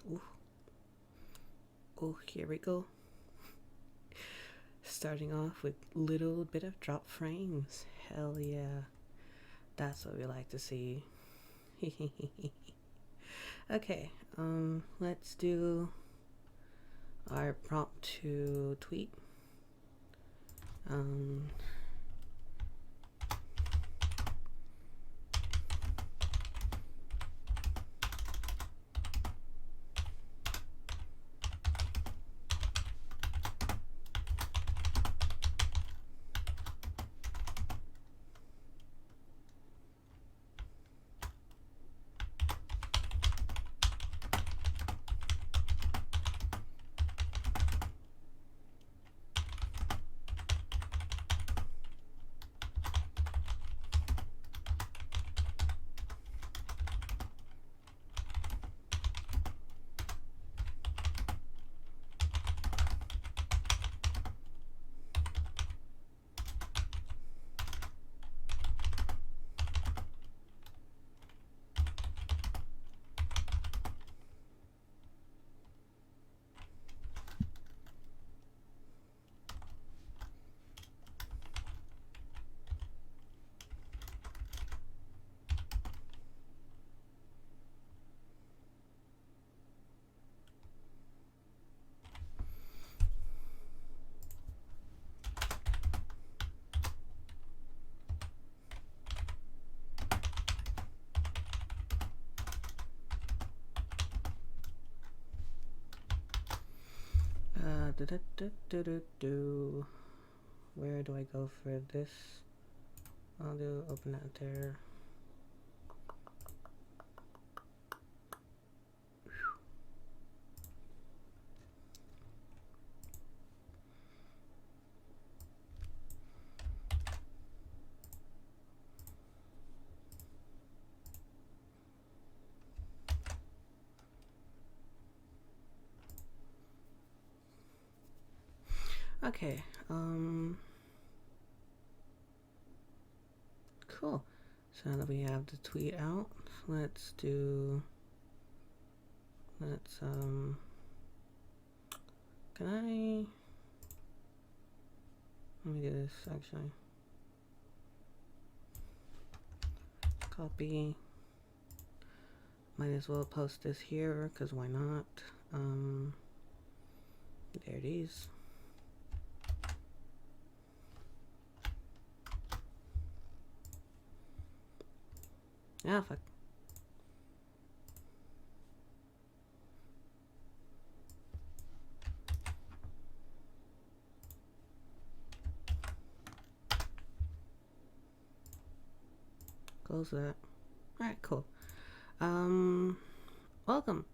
Ooh, oh, here we go. Starting off with little bit of drop frames. Hell yeah. That's what we like to see. Okay, let's do our prompt to tweet. Um, do. Where do I go for this? I'll do open that there. Okay, cool. So now that we have the tweet out, let's do, let's, can I, let me do this actually. Copy. Might as well post this here, because why not? There it is. Ah, fuck. Close that. Alright, cool. Welcome.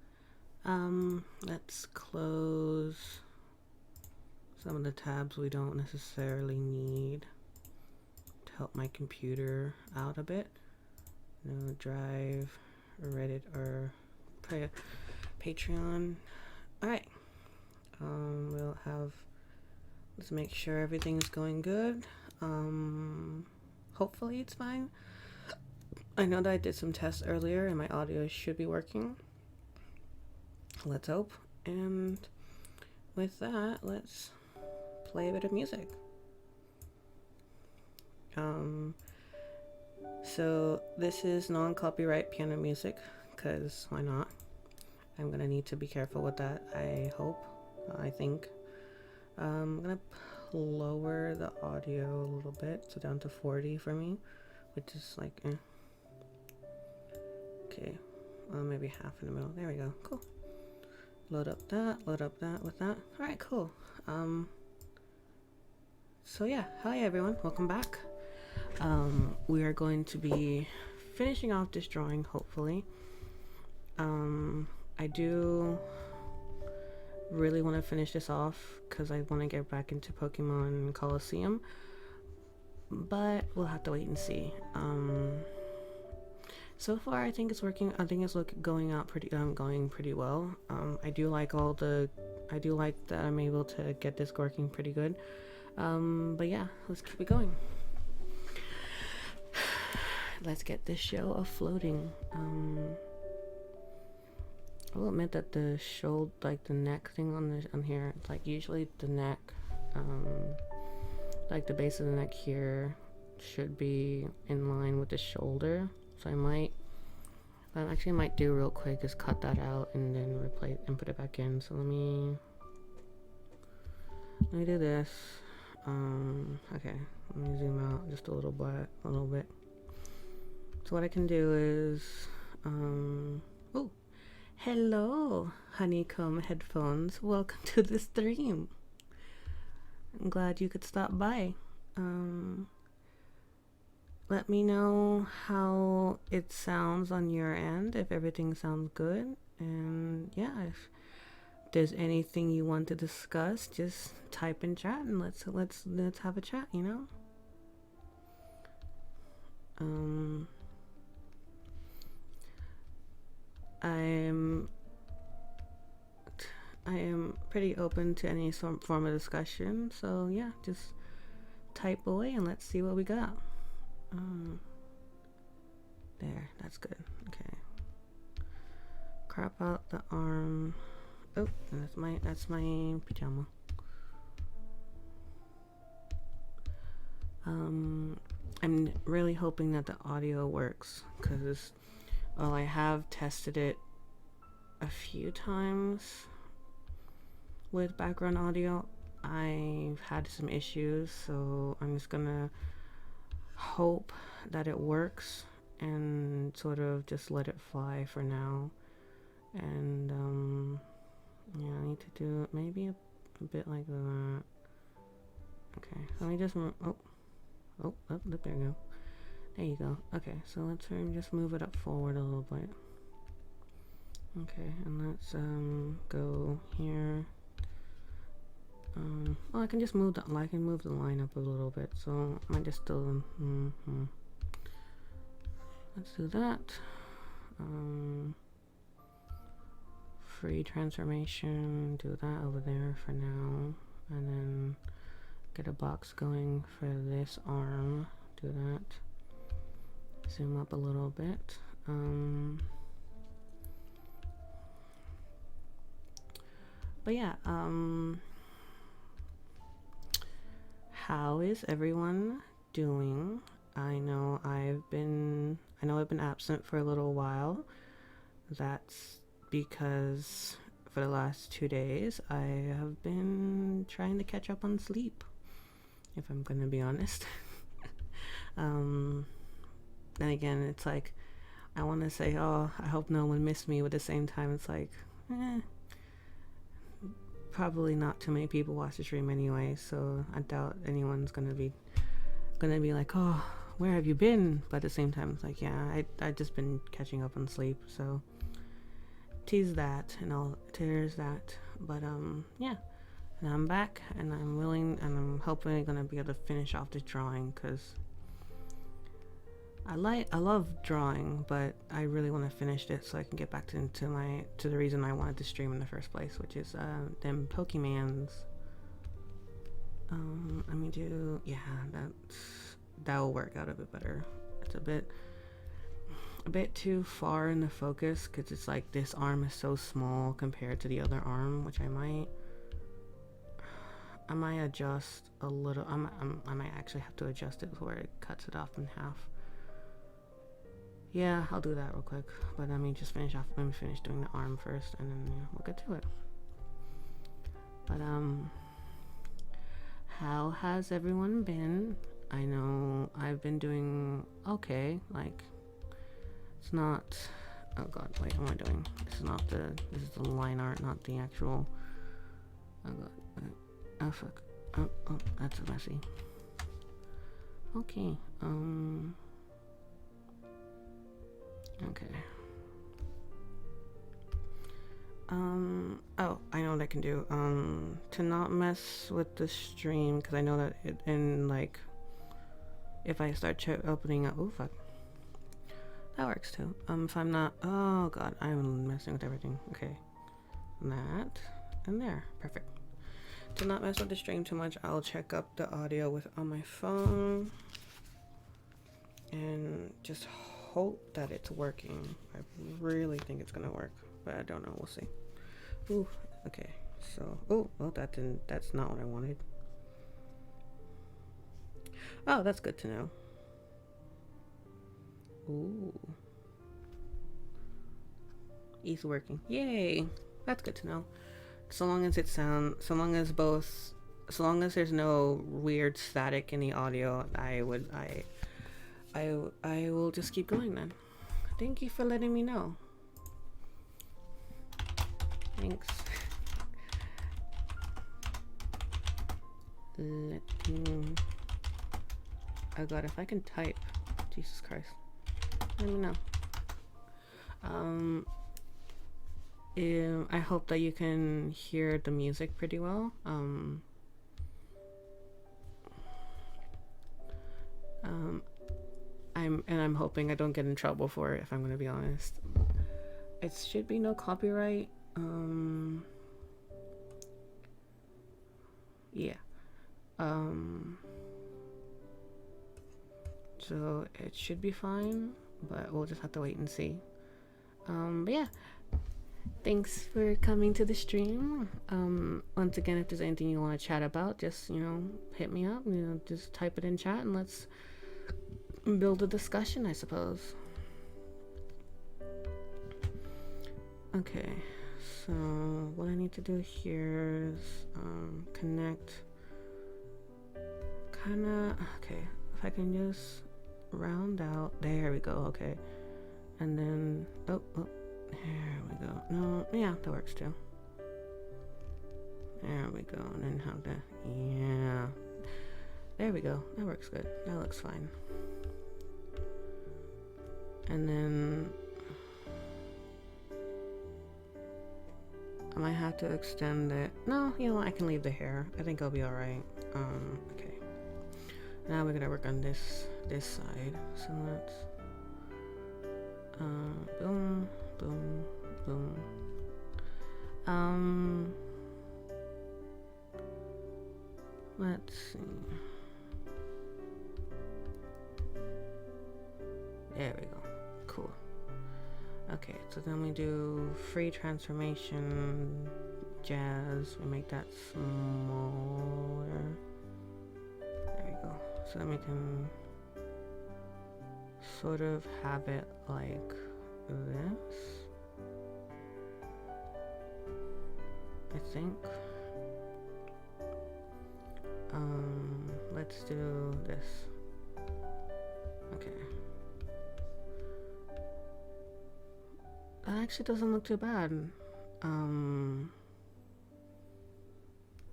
Let's close some of the tabs we don't necessarily need to help my computer out a bit. No Drive, Reddit, or Patreon. Alright. We'll have, let's make sure everything's going good. Hopefully it's fine. I know that I did some tests earlier and my audio should be working. Let's hope. And with that, let's play a bit of music. So this is non-copyright piano music, because why not? I'm gonna need to be careful with that, I hope, I think. I'm gonna lower the audio a little bit, so down to 40 for me, which is like, Okay, well, maybe half in the middle. There we go, cool. Load up that with that. Alright, cool. So yeah, hi everyone, welcome back. We are going to be finishing off this drawing, hopefully. I do really want to finish this off because I want to get back into Pokemon Colosseum, but we'll have to wait and see. So far I think it's working. I think it's going pretty well. I do like that I'm able to get this working pretty good. But yeah, let's keep it going. Let's get this show afloating. will admit that the shoulder, like the neck thing on here, it's like usually the neck, like the base of the neck here should be in line with the shoulder. So I might do real quick is cut that out and then replace and put it back in. So let me do this. Okay, let me zoom out just a little bit. So what I can do is, oh, hello, Honeycomb Headphones. Welcome to the stream. I'm glad you could stop by. Let me know how it sounds on your end, if everything sounds good. And yeah, if there's anything you want to discuss, just type in chat and let's have a chat, you know? I am pretty open to any form of discussion, so yeah, just type away and let's see what we got. There, that's good. Okay. Crop out the arm. Oh, that's my pajama. I'm really hoping that the audio works, because while I have tested it a few times with background audio, I've had some issues, so I'm just gonna hope that it works and sort of just let it fly for now. And yeah, I need to do it maybe a bit like that. Okay, let me just oh, there you go. There you go. Okay, so let's just move it up forward a little bit. Okay, and let's go here. Well, I can just move the line up a little bit, so I might just still let's do that. Free transformation, do that over there for now, and then get a box going for this arm. Do that. Zoom up a little bit. But yeah, how is everyone doing? I know I've been absent for a little while. That's because for the last 2 days I have been trying to catch up on sleep, if I'm gonna be honest. Then again, it's like I want to say, oh, I hope no one missed me, but at the same time it's like, probably not too many people watch the stream anyway, so I doubt anyone's gonna be like, oh, where have you been? But at the same time, it's like, yeah, I just been catching up on sleep, so tease that and tears that. But yeah, and I'm back, and I'm willing, and I'm hopefully gonna be able to finish off this drawing, because I love drawing, but I really want to finish it so I can get back to the reason I wanted to stream in the first place, which is them Pokemans. Let me do, yeah, that will work out a bit better. It's a bit too far in the focus, because it's like this arm is so small compared to the other arm, which I might adjust a little. I might actually have to adjust it where it cuts it off in half. Yeah, I'll do that real quick. But let me finish doing the arm first, and then yeah, we'll get to it. But how has everyone been? I know I've been doing okay. Like, it's not, oh god, wait, what am I doing? This is the line art, not the actual, oh god, oh fuck, oh, that's messy. Okay, okay. Oh, I know what I can do. To not mess with the stream, because I know that if I start opening up, oh fuck. That works too. If I'm not, oh god, I'm messing with everything. Okay. That, and there, perfect. To not mess with the stream too much, I'll check up the audio on my phone. And just hope that it's working. I really think it's gonna work, but I don't know. We'll see. Ooh, okay. So, oh, well, that's not what I wanted. Oh, that's good to know. Ooh. He's working. Yay! That's good to know. So long as so long as there's no weird static in the audio, I will just keep going then. Thank you for letting me know. Thanks. Oh god, if I can type. Jesus Christ. Let me know. I hope that you can hear the music pretty well. I'm hoping I don't get in trouble for it, if I'm gonna be honest. It should be no copyright. Yeah. So it should be fine, but we'll just have to wait and see. But yeah. Thanks for coming to the stream. Once again, if there's anything you want to chat about, just, hit me up. Just type it in chat and let's build a discussion, I suppose. Okay, so what I need to do here is connect. Okay, if I can just round out. There we go, okay. And then, oh. There we go. No, yeah, that works too. There we go. And then how to, yeah. There we go. That works good. That looks fine. And then I might have to extend it. No, I can leave the hair. I think I'll be alright. Okay. Now we're gonna work on this side. So let's boom. Boom, boom. Let's see. There we go. Cool. Okay, so then we do free transformation, jazz. We make that smaller. There we go. So then we can sort of have it like this, I think. Let's do this. Okay. That actually doesn't look too bad.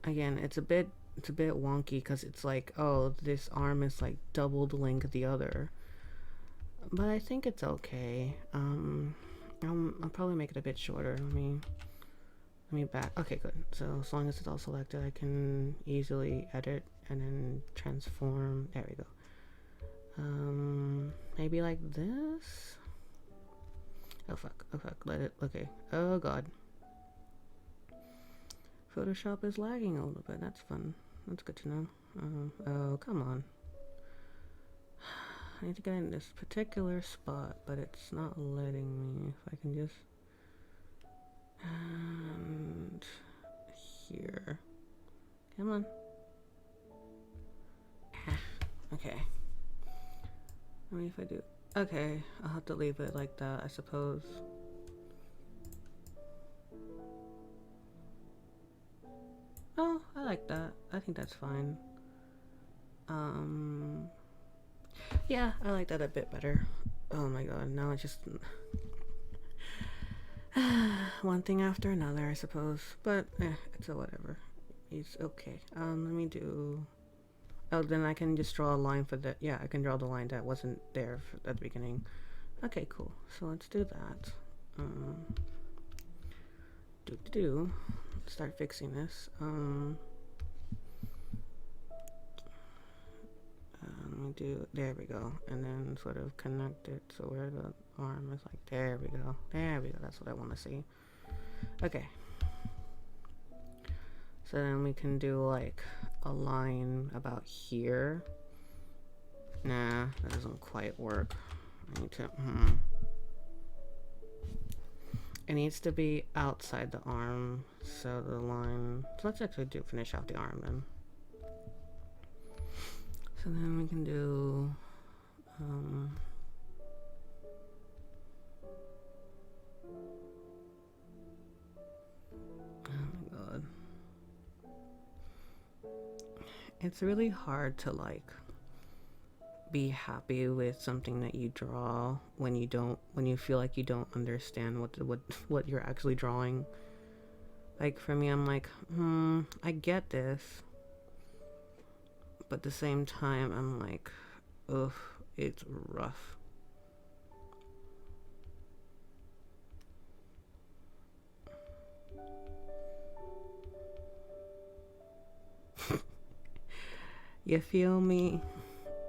Again, it's a bit wonky because it's like, oh, this arm is like double the length of the other. But I think it's okay. I'll probably make it a bit shorter. Let me back. Okay, good. So as long as it's all selected, I can easily edit and then transform. There we go. Maybe like this. Oh fuck. Let it. Okay. Oh god. Photoshop is lagging a little bit. That's fun. That's good to know. Oh, come on. I need to get in this particular spot, but it's not letting me. If I can just... And... here. Come on. Okay. I mean, if I do... Okay, I'll have to leave it like that, I suppose. Oh, I like that. I think that's fine. Yeah, I like that a bit better. Oh my god, now it's just... one thing after another, I suppose. But, it's a whatever. It's okay. Let me do... Oh, then I can just draw a line for the... Yeah, I can draw the line that wasn't there at the beginning. Okay, cool. So let's do that. Start fixing this. Let me do... There we go. And then sort of connect it so where the arm is like... There we go. There we go. That's what I want to see. Okay. So then we can do like a line about here. Nah, that doesn't quite work. I need to, it needs to be outside the arm, so the line, so let's actually finish out the arm then. So then we can do, oh my god. It's really hard to like be happy with something that you draw when you feel like you don't understand what you're actually drawing. Like for me, I'm like, I get this, but at the same time I'm like, ugh, it's rough. You feel me?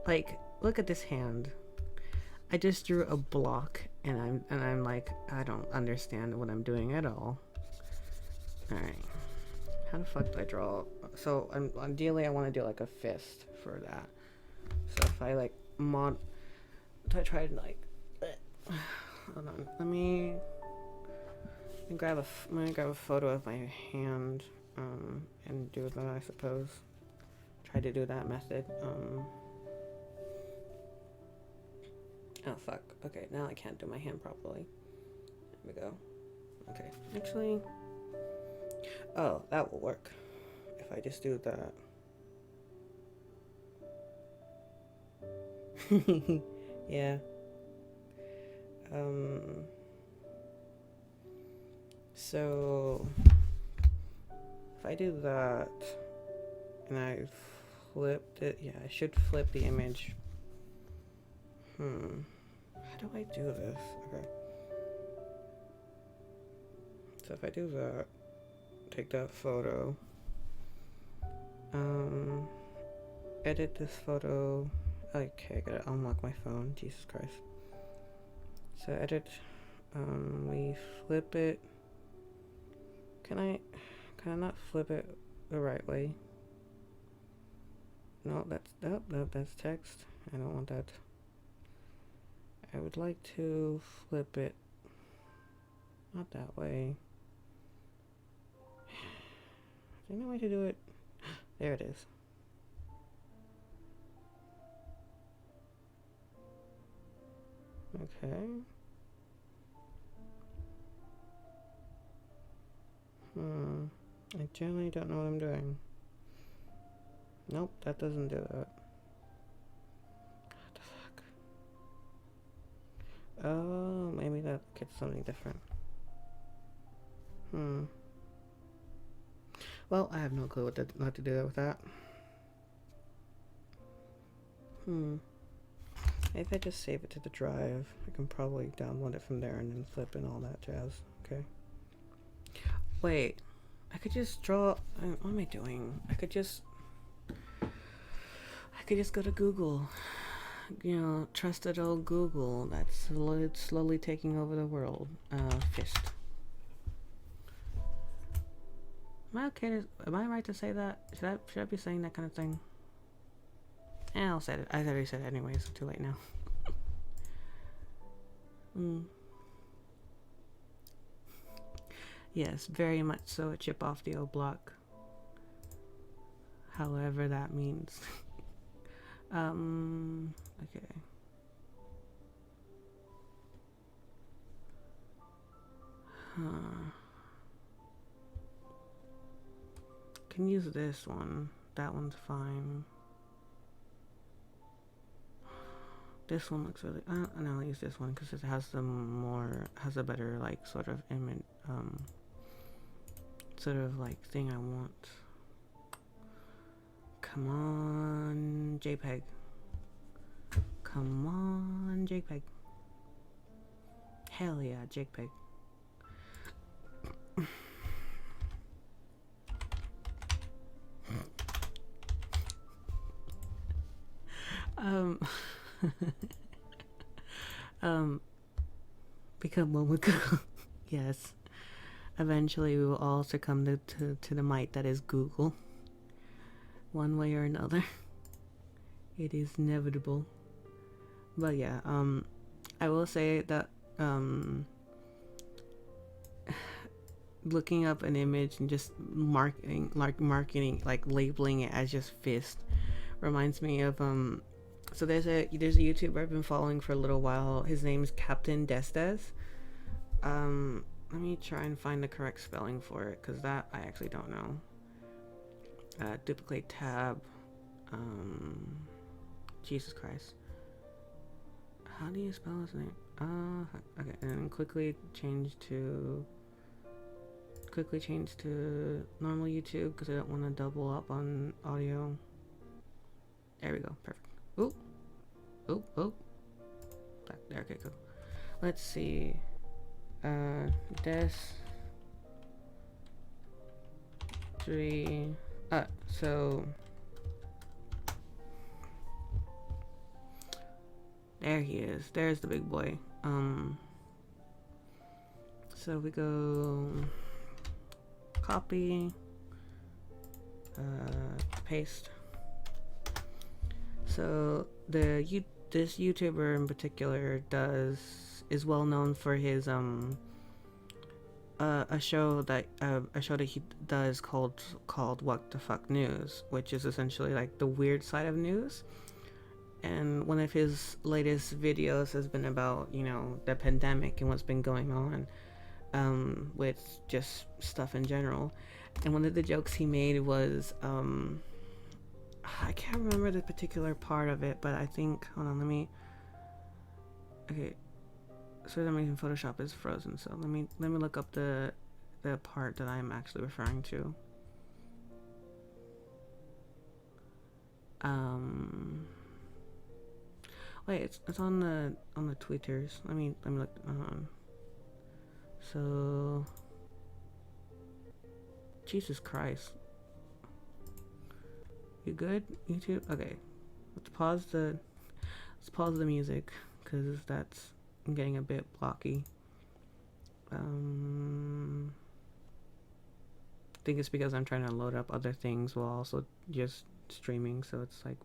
Like, look at this hand. I just drew a block and I'm like, I don't understand what I'm doing at all. Alright. How the fuck do I draw? So ideally I want to do like a fist for that. So if I like I try to like hold on. Let me grab a photo of my hand and do that, I suppose. Try to do that method. Oh fuck. Okay, now I can't do my hand properly. There we go. Okay. Actually, oh, that will work. If I just do that. Yeah. So if I do that and I flipped it, yeah, I should flip the image. How do I do this? Okay. So if I do that, take that photo, edit this photo. Okay, I gotta unlock my phone. Jesus Christ. So edit, we flip it. Can I not flip it the right way? No, that's text. I don't want that. I would like to flip it not that way. Is there any way to do it? There it is. Okay. I generally don't know what I'm doing. Nope, that doesn't do that. What the fuck? Oh, maybe that gets something different. Well, I have no clue what to do with that. If I just save it to the drive, I can probably download it from there and then flip and all that jazz. Okay. Wait, I could just draw. What am I doing? I could just go to Google. You know, trusted old Google that's slowly taking over the world. Fist. Am I okay? Am I right to say that? Should I be saying that kind of thing? I'll say it. I already said it anyways. It's too late now. Yes, very much so a chip off the old block. However that means. Okay. Can use this one. That one's fine. This one looks really. And I'll use this one because it has has a better like sort of image, sort of like thing I want. Come on, JPEG. Come on, JPEG. Hell yeah, JPEG. Become one with Google. Yes. Eventually we will all succumb to the might that is Google. One way or another. It is inevitable. But yeah, I will say that looking up an image and just marketing, like labeling it as just fist, reminds me of so there's a YouTuber I've been following for a little while. His name's Captain Desdes. Let me try and find the correct spelling for it, because that I actually don't know. Duplicate tab. Jesus Christ. How do you spell his name? Okay, and then quickly change to normal YouTube, because I don't want to double up on audio. There we go. Perfect. Oop. Oop. Oop. Back there. Okay, cool. Let's see. Des 3. So there he is. There's the big boy. So we go copy, paste. So this YouTuber in particular is well known for his a show that he does called What the Fuck News, which is essentially like the weird side of news. And one of his latest videos has been about, you know, the pandemic and what's been going on with just stuff in general. And one of the jokes he made was I can't remember the particular part of it, but I think, hold on, okay, so that reason Photoshop is frozen, so let me look up the part that I'm actually referring to. Wait, it's on the tweeters. Let me look. So Jesus Christ, you good, YouTube? Okay, let's pause the music, because that's getting a bit blocky. I think it's because I'm trying to load up other things while also just streaming, so it's like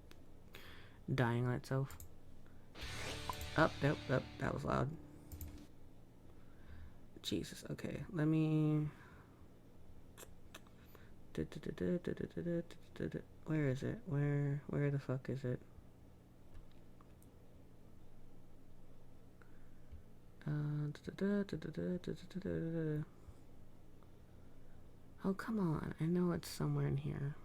dying on itself. Nope, that was loud. Jesus, okay, let me... Where is it? Where the fuck is it? Oh, come on. I know it's somewhere in here.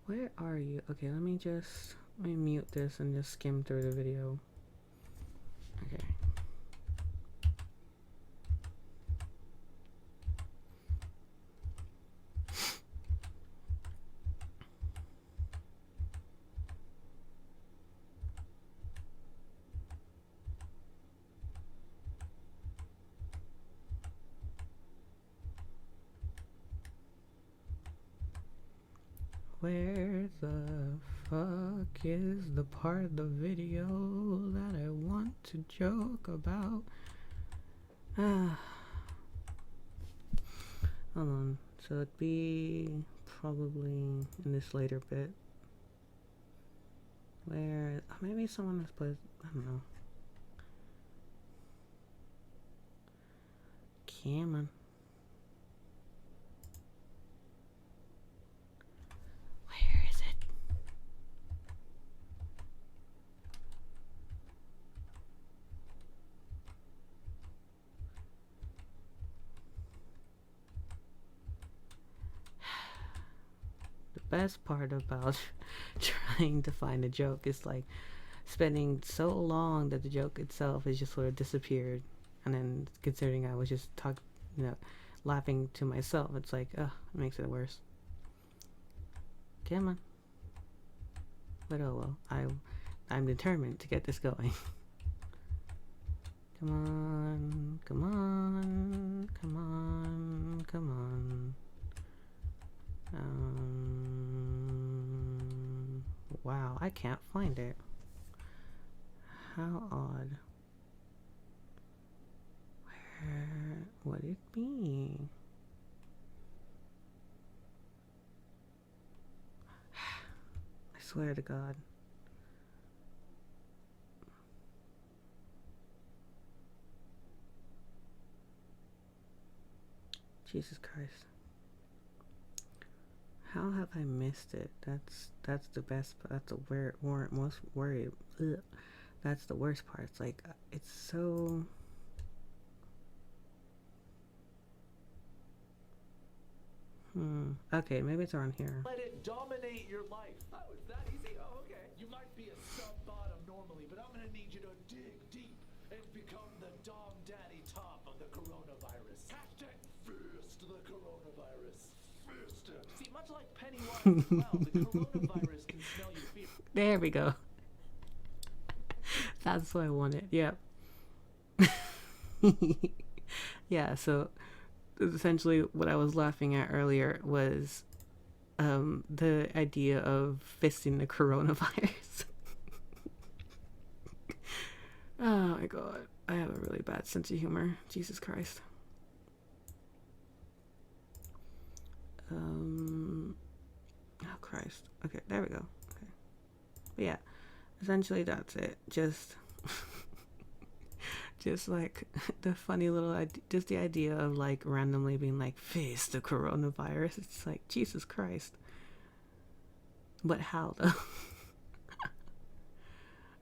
Where are you? Okay, let me mute this and just skim through the video. Okay. Where the fuck is the part of the video that I want to joke about? Hold on. So it'd be probably in this later bit. Where maybe someone has put, I don't know. Come on. Best part about trying to find a joke is like spending so long that the joke itself has just sort of disappeared, and then considering I was just laughing to myself, it's like, it makes it worse. Come on. But oh well, I'm determined to get this going. Come on, come on, come on, come on. Wow, I can't find it. How odd. Where would it be? I swear to God. Jesus Christ. How have I missed it? That's the best. That's the most worried. Ugh. That's the worst part. It's like it's so. Okay, maybe it's around here. Let it dominate your life. Oh, it's that easy? Oh, okay. You might be a sub-bottom normally, but I'm gonna need you to dig deep and become the Dom Daddy top of the coronavirus. Hashtag fist the coronavirus. Fist it. See, much like Pennywise as well, the coronavirus can smell your fear. There we go. That's what I wanted. Yep. Yeah, so essentially what I was laughing at earlier was the idea of fisting the coronavirus. Oh my god. I have a really bad sense of humor. Jesus Christ. Oh Christ. Okay, there we go. Okay. But yeah, essentially that's it. Just like the funny little just the idea of like randomly being like face the coronavirus. It's like Jesus Christ. But how though?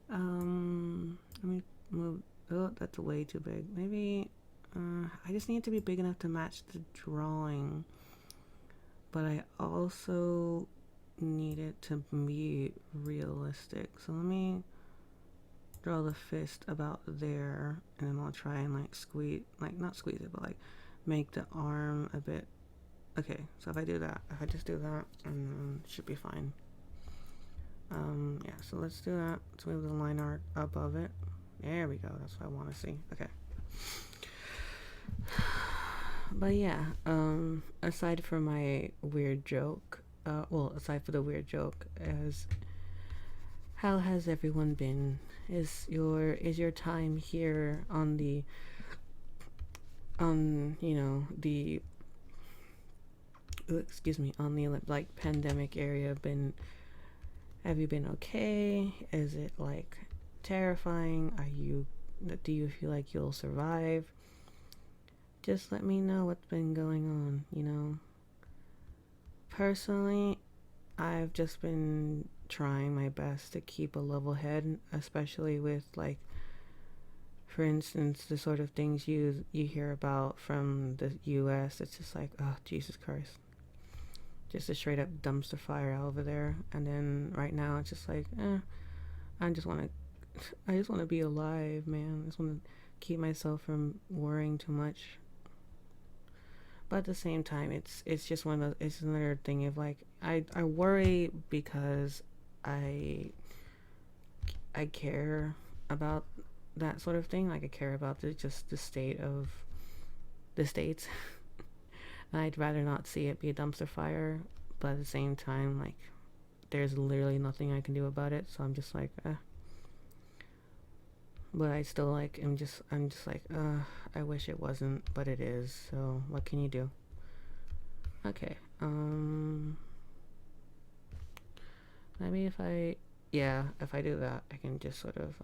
Let me move. Oh, that's way too big. Maybe I just need it to be big enough to match the drawing. But I also need it to be realistic. So let me draw the fist about there, and then I'll try and like squeeze, like not squeeze it, but like make the arm a bit. Okay, so if I do that, if I just do that, and it should be fine. Yeah, so let's do that. Let's move the line art above it. There we go. That's what I want to see. Okay. But yeah, aside from my weird joke, aside from the weird joke, as how has everyone been? Is your time here on the on the like pandemic area been? Have you been okay? Is it like terrifying? Do you feel like you'll survive? Just let me know what's been going on, Personally, I've just been trying my best to keep a level head, especially with like, for instance, the sort of things you hear about from the US. It's just like, oh, Jesus Christ. Just a straight up dumpster fire over there. And then right now it's just like, I just want to be alive, man. I just want to keep myself from worrying too much. But at the same time, it's just it's another thing of like, I worry because I care about that sort of thing. Like I care about the state of the states. I'd rather not see it be a dumpster fire, but at the same time, like, there's literally nothing I can do about it, so I'm just like, But I still like, I'm just like, I wish it wasn't, but it is, so what can you do? Okay, maybe if I do that, I can just sort of,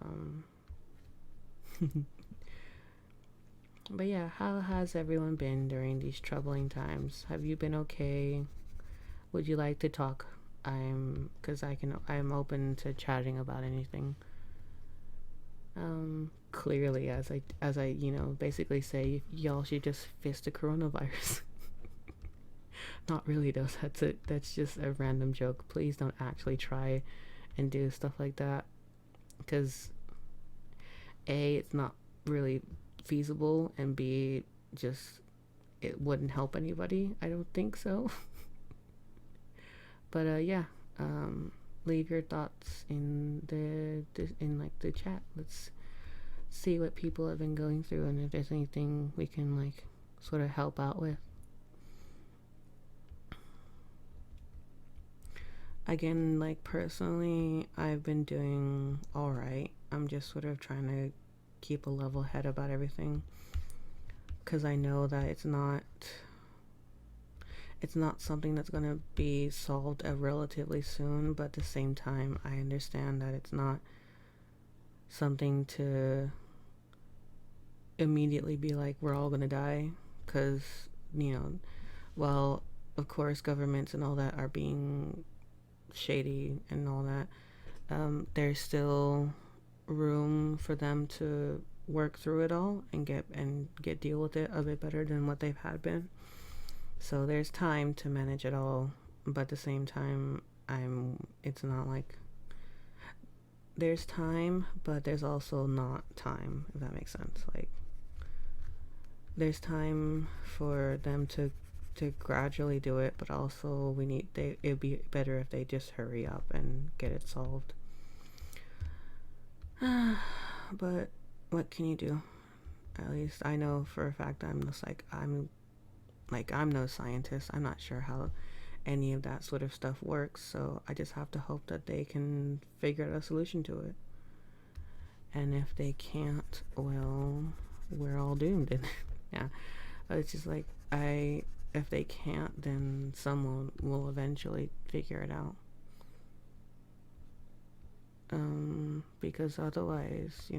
But yeah, how has everyone been during these troubling times? Have you been okay? Would you like to talk? I'm open to chatting about anything. Clearly, as I basically say, y'all should just fist the coronavirus. Not really though. That's just a random joke. Please don't actually try and do stuff like that, because A, it's not really feasible, and B, just it wouldn't help anybody. I don't think so. But yeah, leave your thoughts in the chat. Let's see what people have been going through, and if there's anything we can like sort of help out with. Again, like personally, I've been doing all right. I'm just sort of trying to keep a level head about everything, because I know that it's not something that's going to be solved relatively soon, but at the same time I understand that it's not something to immediately be like we're all going to die, because you know, while of course governments and all that are being shady and all that, there's still room for them to work through it all and get deal with it a bit better than what they've had been. So there's time to manage it all, but at the same time, it's not like there's time, but there's also not time, if that makes sense. Like, there's time for them to gradually do it, but also it'd be better if they just hurry up and get it solved. But what can you do? At least I know for a fact I'm no scientist. I'm not sure how any of that sort of stuff works, so I just have to hope that they can figure out a solution to it. And if they can't, well, we're all doomed. Yeah, it's just like if they can't, then someone will eventually figure it out. Because otherwise,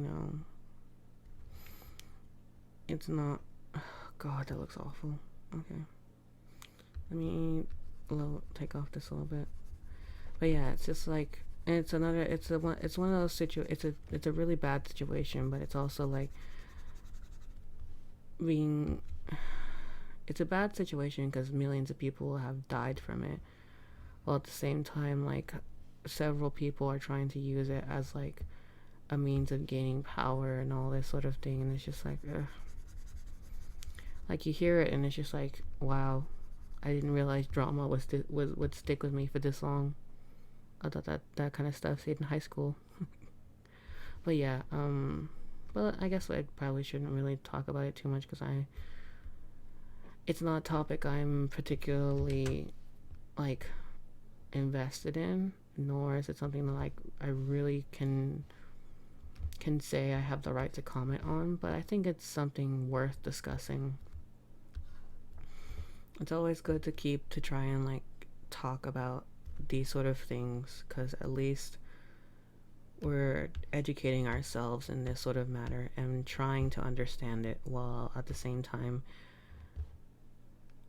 it's not. God, that looks awful. Okay, let me take off this a little bit. But yeah, it's just like it's another. It's one of those it's a really bad situation, but it's also like being. It's a bad situation because millions of people have died from it, while at the same time, like, several people are trying to use it as like a means of gaining power and all this sort of thing, and it's just like, ugh. Like, you hear it and it's just like, wow, I didn't realize drama would stick with me for this long. I thought that kind of stuff stayed in high school. But yeah, well, I guess I probably shouldn't really talk about it too much because it's not a topic I'm particularly like invested in, nor is it something that like I really can say I have the right to comment on, but I think it's something worth discussing. It's always good to try and like talk about these sort of things, because at least we're educating ourselves in this sort of matter and trying to understand it, while at the same time,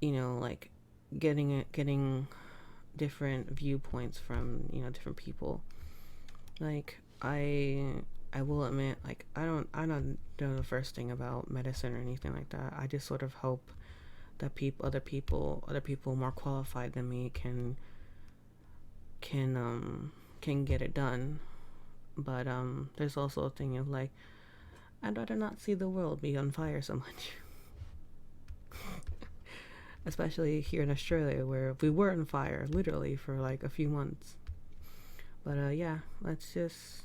like getting different viewpoints from different people. Like, I will admit, like, I don't know the first thing about medicine or anything like that. I just sort of hope that other people more qualified than me can get it done. But there's also a thing of like, I'd rather not see the world be on fire so much. Especially here in Australia, where we were on fire literally for like a few months. But yeah, let's just,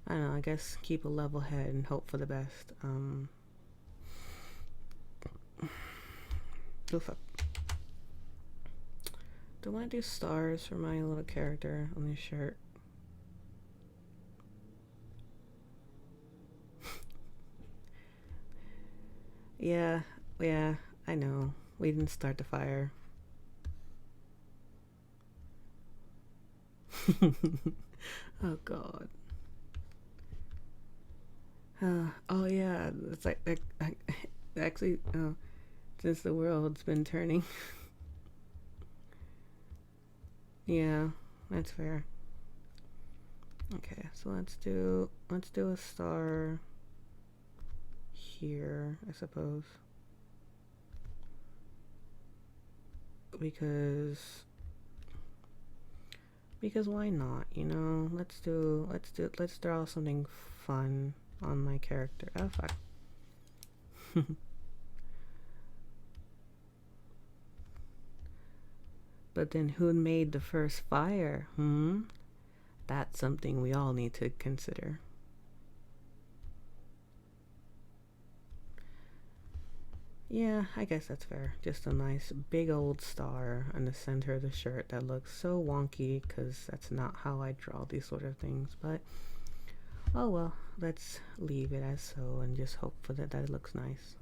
I don't know, I guess keep a level head and hope for the best. Oh fuck. Do I want to do stars for my little character on this shirt? Yeah, I know. We didn't start the fire. Oh god. Oh yeah, it's like actually, since the world's been turning. Yeah, that's fair. Okay, so let's do a star here, I suppose. Because why not? Let's draw something fun on my character. Oh fuck. But then who made the first fire? That's something we all need to consider. Yeah, I guess that's fair. Just a nice big old star in the center of the shirt that looks so wonky, because that's not how I draw these sort of things. But oh well, let's leave it as so and just hope for that it looks nice.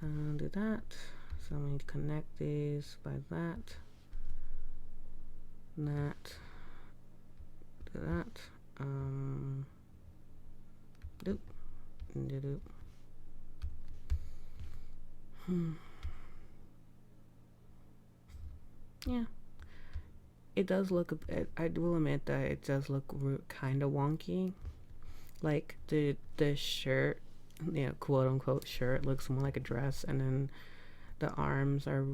Do that. So I'm going to connect these by that. That. Do that. Doop. Doop. Yeah, it does look a bit, I will admit that it does look kind of wonky. Like the shirt, quote unquote shirt, looks more like a dress, and then the arms are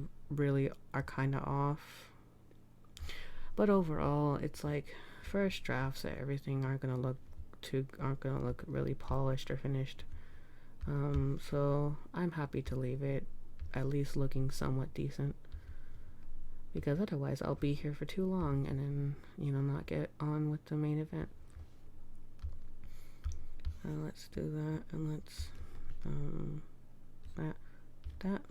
kind of off. But overall, it's like first drafts that everything aren't gonna look really polished or finished. So I'm happy to leave it at least looking somewhat decent, because otherwise I'll be here for too long and then not get on with the main event. Let's do that, and let's that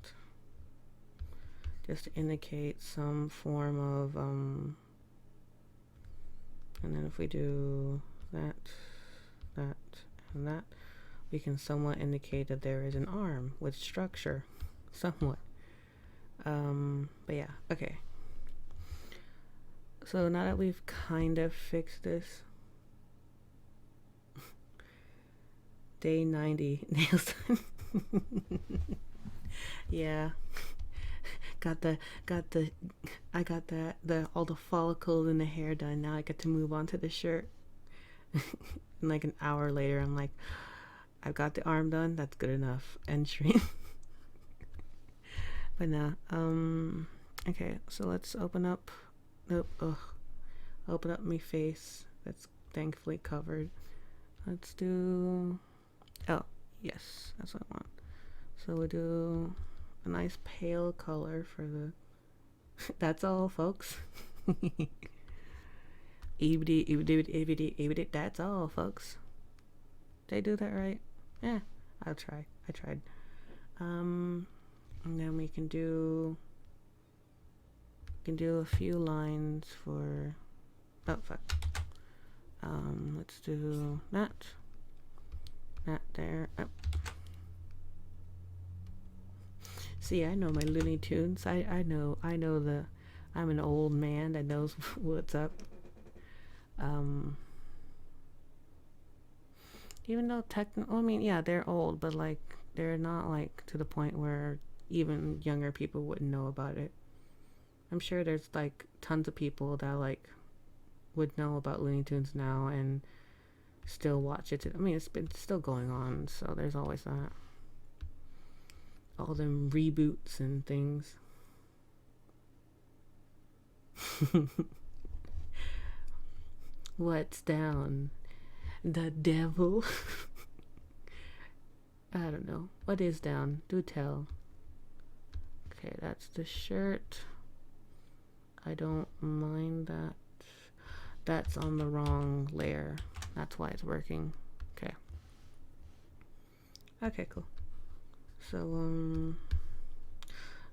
just to indicate some form of and then if we do that, and that, we can somewhat indicate that there is an arm with structure, somewhat. But yeah, okay. So now that we've kind of fixed this, day 90 nails done. Yeah, I got the all the follicles in the hair done. Now I get to move on to the shirt. And like an hour later, I'm like, I've got the arm done. That's good enough. End stream. But nah. Okay, so let's open up. Open up my face. That's thankfully covered. Let's do. Oh, yes, that's what I want. So we'll do a nice pale color for the. That's all, folks. That's all, folks. Did I do that right? Yeah, I'll try. I tried. And then we can do a few lines for. Oh fuck. Let's do that there. Oh. See, I know my Looney Tunes. I know I'm an old man that knows what's up. Even though I mean, yeah, they're old, but like they're not like to the point where even younger people wouldn't know about it. I'm sure there's like tons of people that like would know about Looney Tunes now and still watch it. I mean, it's been still going on, so there's always that. All them reboots and things. What's down? The devil? I don't know. What is down? Do tell. Okay, that's the shirt. I don't mind that. That's on the wrong layer. That's why it's working. Okay. Okay, cool. So,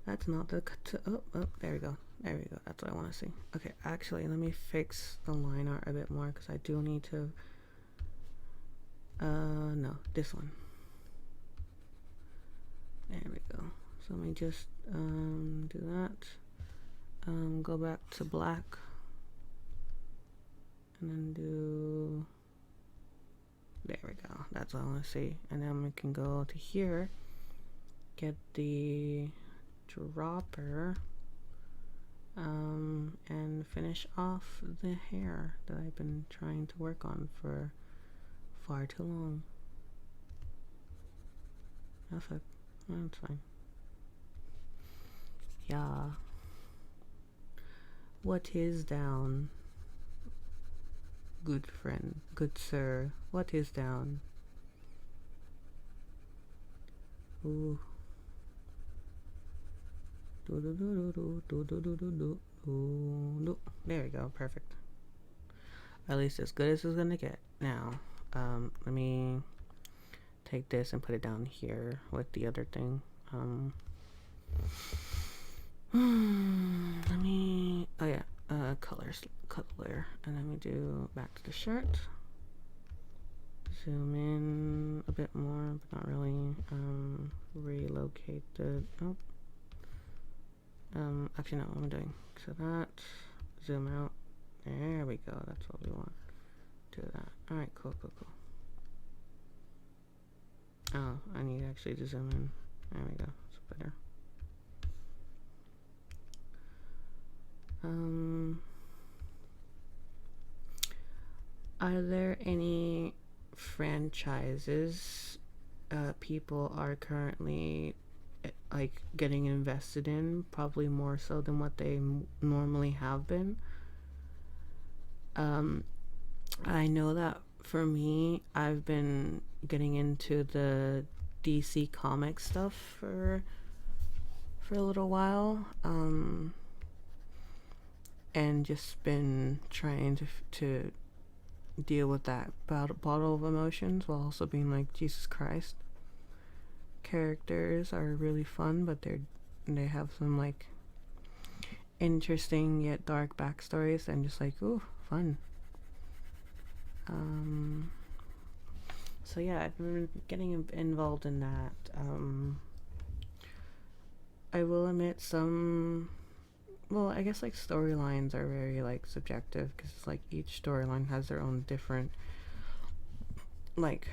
that's not the... Oh, there we go. There we go. That's what I want to see. Okay, actually, let me fix the line art a bit more, because I do need to... no, this one. There we go. So let me just, do that. Go back to black. And then do... There we go. That's what I want to see. And then we can go to here. Get the dropper. And finish off the hair that I've been trying to work on for far too long. That's fine. Yeah. What is down? Good friend, good sir. What is down? Ooh. There we go, perfect. At least as good as it's gonna get. Now, let me take this and put it down here with the other thing. Let me, oh yeah, color, and then we do back to the shirt. Zoom in a bit more, but not really. Relocate the, actually no, what I'm doing. So that, zoom out. There we go, that's what we want. Do that. Alright, cool. Oh, I need actually to zoom in. There we go. So better. Are there any franchises people are currently like getting invested in, probably more so than what they normally have been? I know that for me, I've been getting into the DC comic stuff for a little while, and just been trying to deal with that bottle of emotions while also being like, Jesus Christ. Characters are really fun, but they have some like interesting yet dark backstories. I'm just like, ooh, fun. So yeah, I've been getting involved in that. I will admit well, I guess like storylines are very like subjective because like each storyline has their own different like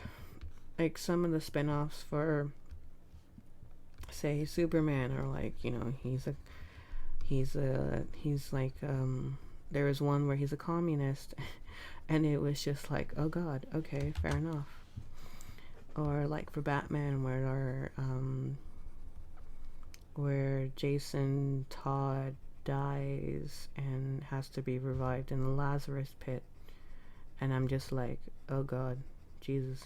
some of the spin-offs for say Superman are like, you know, he's like there was one where he's a communist and it was just like, oh god, okay, fair enough. Or like for Batman where Jason Todd dies and has to be revived in the Lazarus pit, and I'm just like, oh god, Jesus.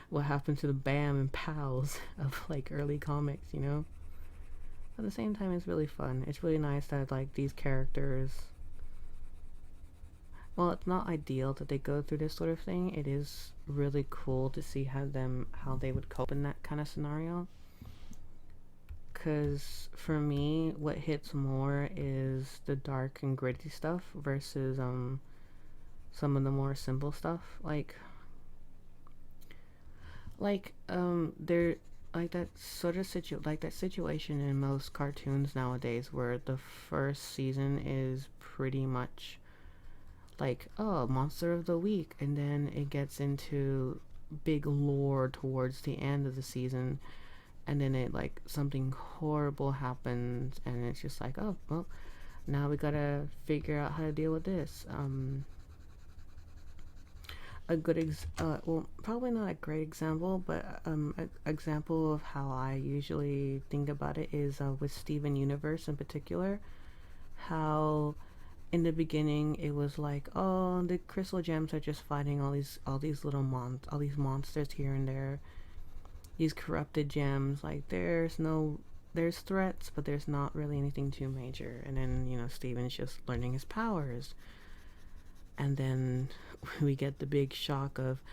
What happened to the Bam and Pals of like early comics, you know? At the same time, it's really fun. It's really nice that like these characters, well, it's not ideal that they go through this sort of thing. It is really cool to see how they would cope in that kind of scenario. Because for me, what hits more is the dark and gritty stuff versus some of the more simple stuff. There like that sort of situation in most cartoons nowadays where the first season is pretty much like, oh, monster of the week, and then it gets into big lore towards the end of the season, and then it like something horrible happens and it's just like, oh well, now we gotta figure out how to deal with this. A good well, probably not a great example, but an example of how I usually think about it is with Steven Universe in particular. How in the beginning it was like, oh, the crystal gems are just fighting all these monsters here and there, these corrupted gems. Like there's threats, but there's not really anything too major. And then, you know, Steven's just learning his powers, and then we get the big shock of,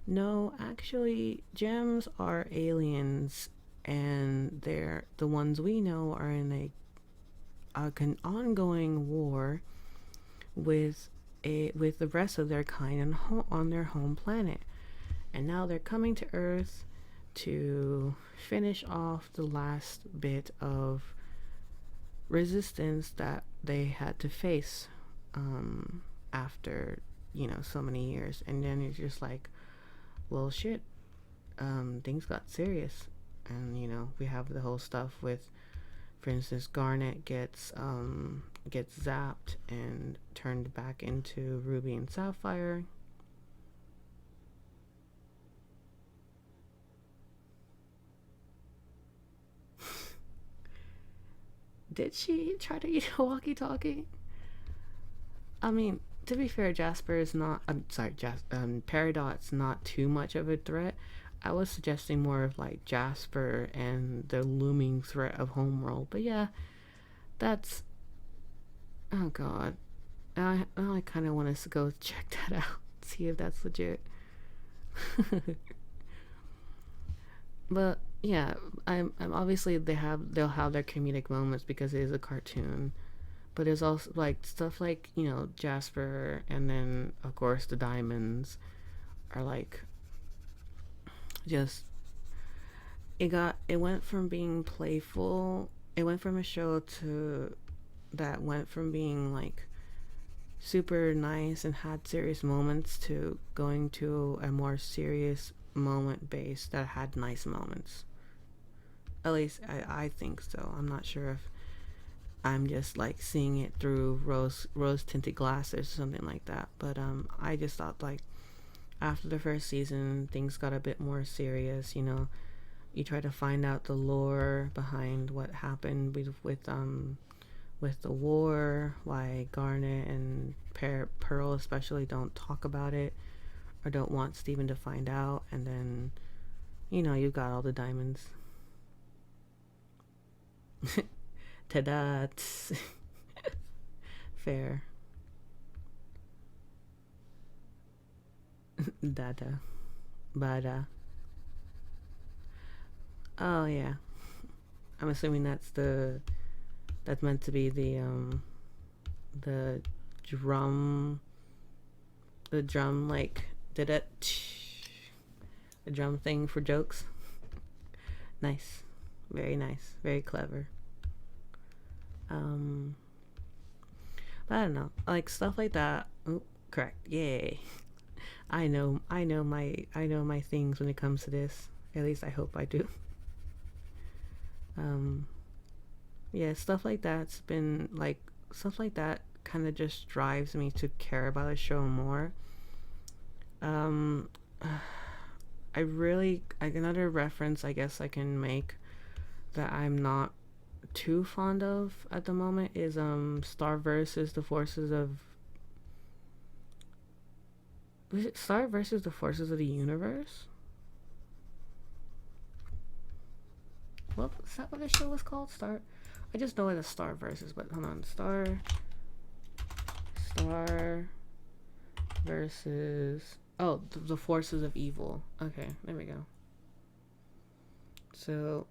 no, actually gems are aliens, and they're the ones we know are in an ongoing war with the rest of their kind on their home planet, and now they're coming to Earth to finish off the last bit of resistance that they had to face after, you know, so many years. And then it's just like, well, shit, things got serious. And, you know, we have the whole stuff with, for instance, Garnet gets zapped and turned back into Ruby and Sapphire. Did she try to eat a walkie-talkie? I mean, to be fair, Jasper is not. I'm sorry, Peridot's not too much of a threat. I was suggesting more of like Jasper and the looming threat of Homeworld. But yeah, that's. Oh god, I kind of want to go check that out, see if that's legit. But yeah, I'm obviously they'll have their comedic moments because it is a cartoon. But there's also like stuff like, you know, Jasper, and then of course the diamonds are like just it went from being playful, it went from a show that went from being like super nice and had serious moments to going to a more serious moment base that had nice moments. At least I think so. I'm not sure if I'm just like seeing it through rose tinted glasses or something like that. But I just thought like after the first season things got a bit more serious, you know. You try to find out the lore behind what happened with the war, why Garnet and Pearl especially don't talk about it or don't want Steven to find out, and then you know you've got all the diamonds. Ta-da! Fair. Dada. Bada. Oh yeah. I'm assuming that's meant to be the drum the drum like did it the drum thing for jokes. Nice. Very nice. Very clever. But I don't know. Like stuff like that. Oh, correct. Yay. I know my things when it comes to this. At least I hope I do. Yeah, stuff like that's been like stuff like that kind of just drives me to care about a show more. Um another reference I guess I can make that I'm not too fond of at the moment is Star versus the Forces of was it Star versus the Forces of the Universe? What is that what the show was called? Star I just know it as Star versus, but hold on. Star versus the Forces of Evil. Okay, there we go. So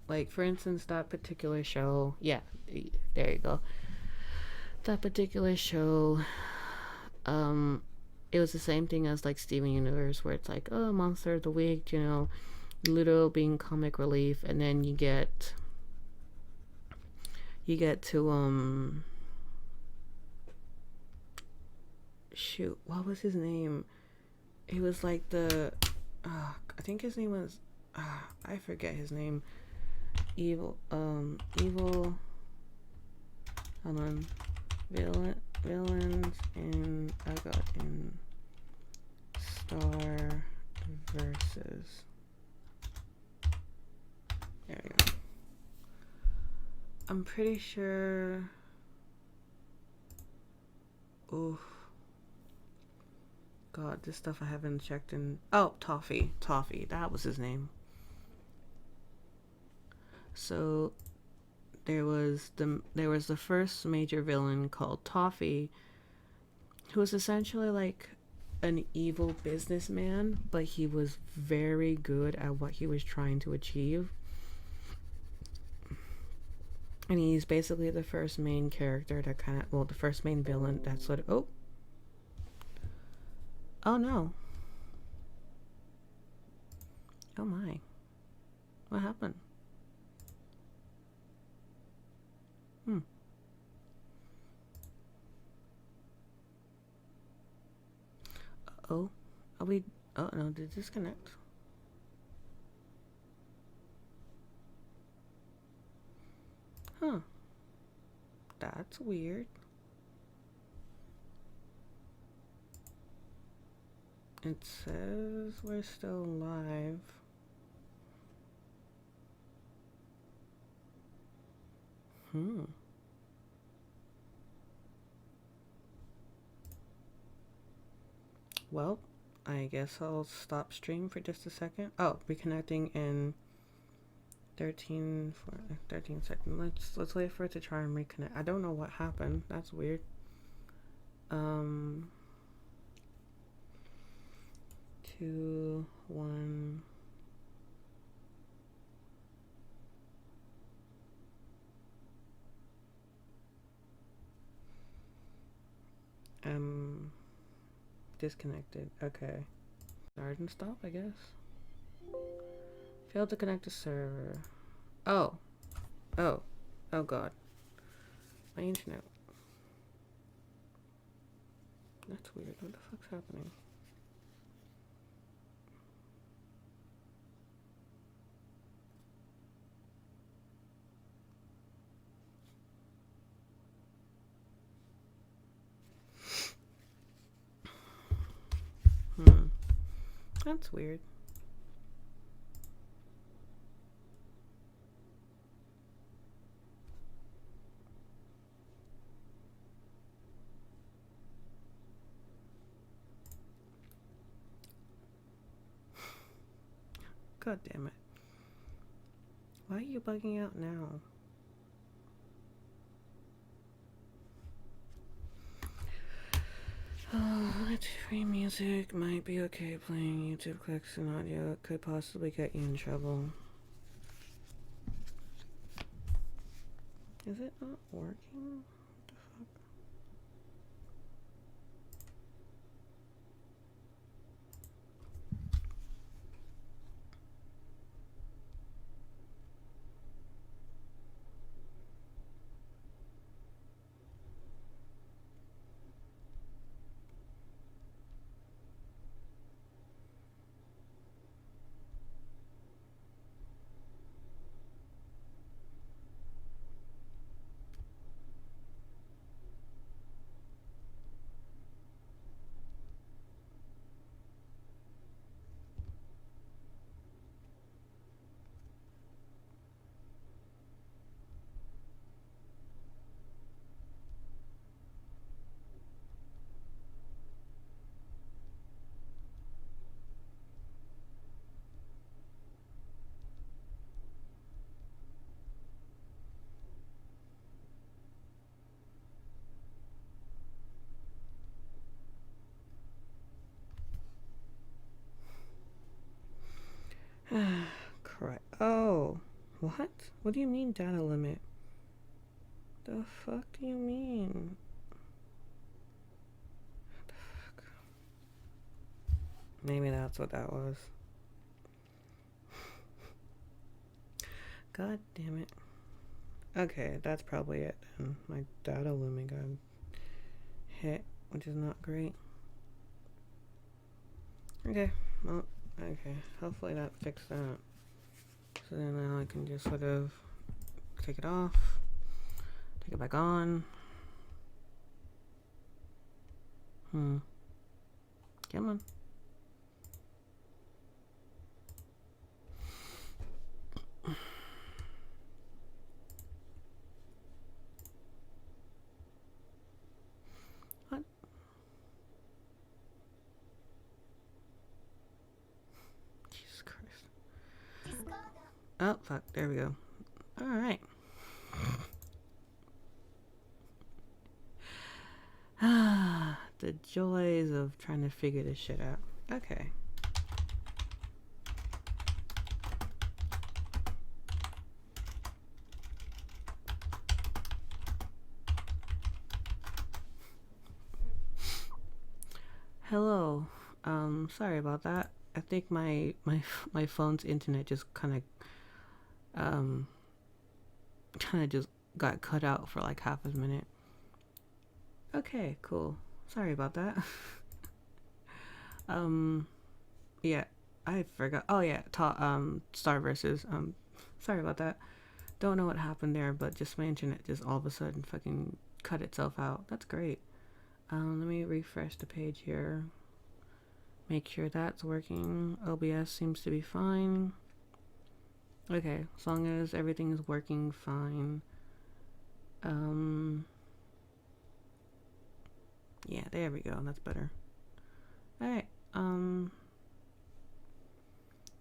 like for instance that particular show, yeah, there you go. That particular show, it was the same thing as like Steven Universe, where it's like, oh, monster of the week, you know, Ludo being comic relief, and then you get to shoot, what was his name? He was like the I think his name was I forget his name. Evil hold on. Villains in Star versus. There we go. I'm pretty sure. Oof. God, this stuff I haven't checked in. Oh, Toffee. That was his name. So there was the first major villain called Toffee, who was essentially like an evil businessman, but he was very good at what he was trying to achieve. And he's basically the first main character that the first main villain that sort of oh no. Oh my. What happened? Oh, are we? Oh no, did this connect? Huh. That's weird. It says we're still live. Well, I guess I'll stop stream for just a second. Oh, reconnecting in 13 seconds. Let's wait for it to try and reconnect. I don't know what happened. That's weird. 2, 1. Disconnected. Okay. Start and stop, I guess. Failed to connect to server. Oh god. My internet. That's weird. What the fuck's happening? That's weird. God damn it. Why are you bugging out now? It's free music. Might be okay playing YouTube clicks and audio. It could possibly get you in trouble. Is it not working? What the fuck? Correct. Oh, what? What do you mean data limit? The fuck do you mean? What the fuck? Maybe that's what that was. God damn it. Okay, that's probably it then. My data limit got hit, which is not great. Okay, well, okay. Hopefully that fixed that. So then now I can just sort of take it off, take it back on. Come on. What? Jesus Christ. Oh, fuck. There we go. Alright. The joys of trying to figure this shit out. Okay. Hello. Sorry about that. I think my phone's internet just kind of just got cut out for like half a minute. Okay, cool. Sorry about that. Yeah, I forgot. Oh yeah, Star Versus. Sorry about that. Don't know what happened there, but just my internet just all of a sudden fucking cut itself out. That's great. Let me refresh the page here. Make sure that's working. OBS seems to be fine. Okay, as long as everything is working fine. Yeah, there we go. That's better. Alright,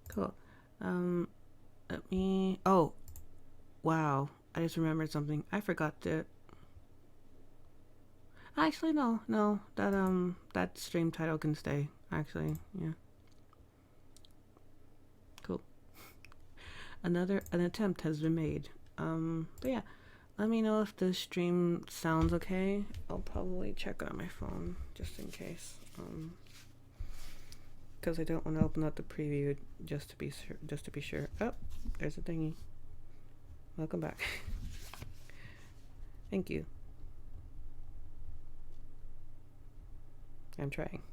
cool. Let me... Oh, wow. I just remembered something. I forgot that... Actually, no. That stream title can stay. Actually, yeah. Cool. An attempt has been made. But yeah. Let me know if the stream sounds okay. I'll probably check it on my phone just in case. Because I don't want to open up the preview just to be sure. Oh, there's a thingy. Welcome back. Thank you. I'm trying.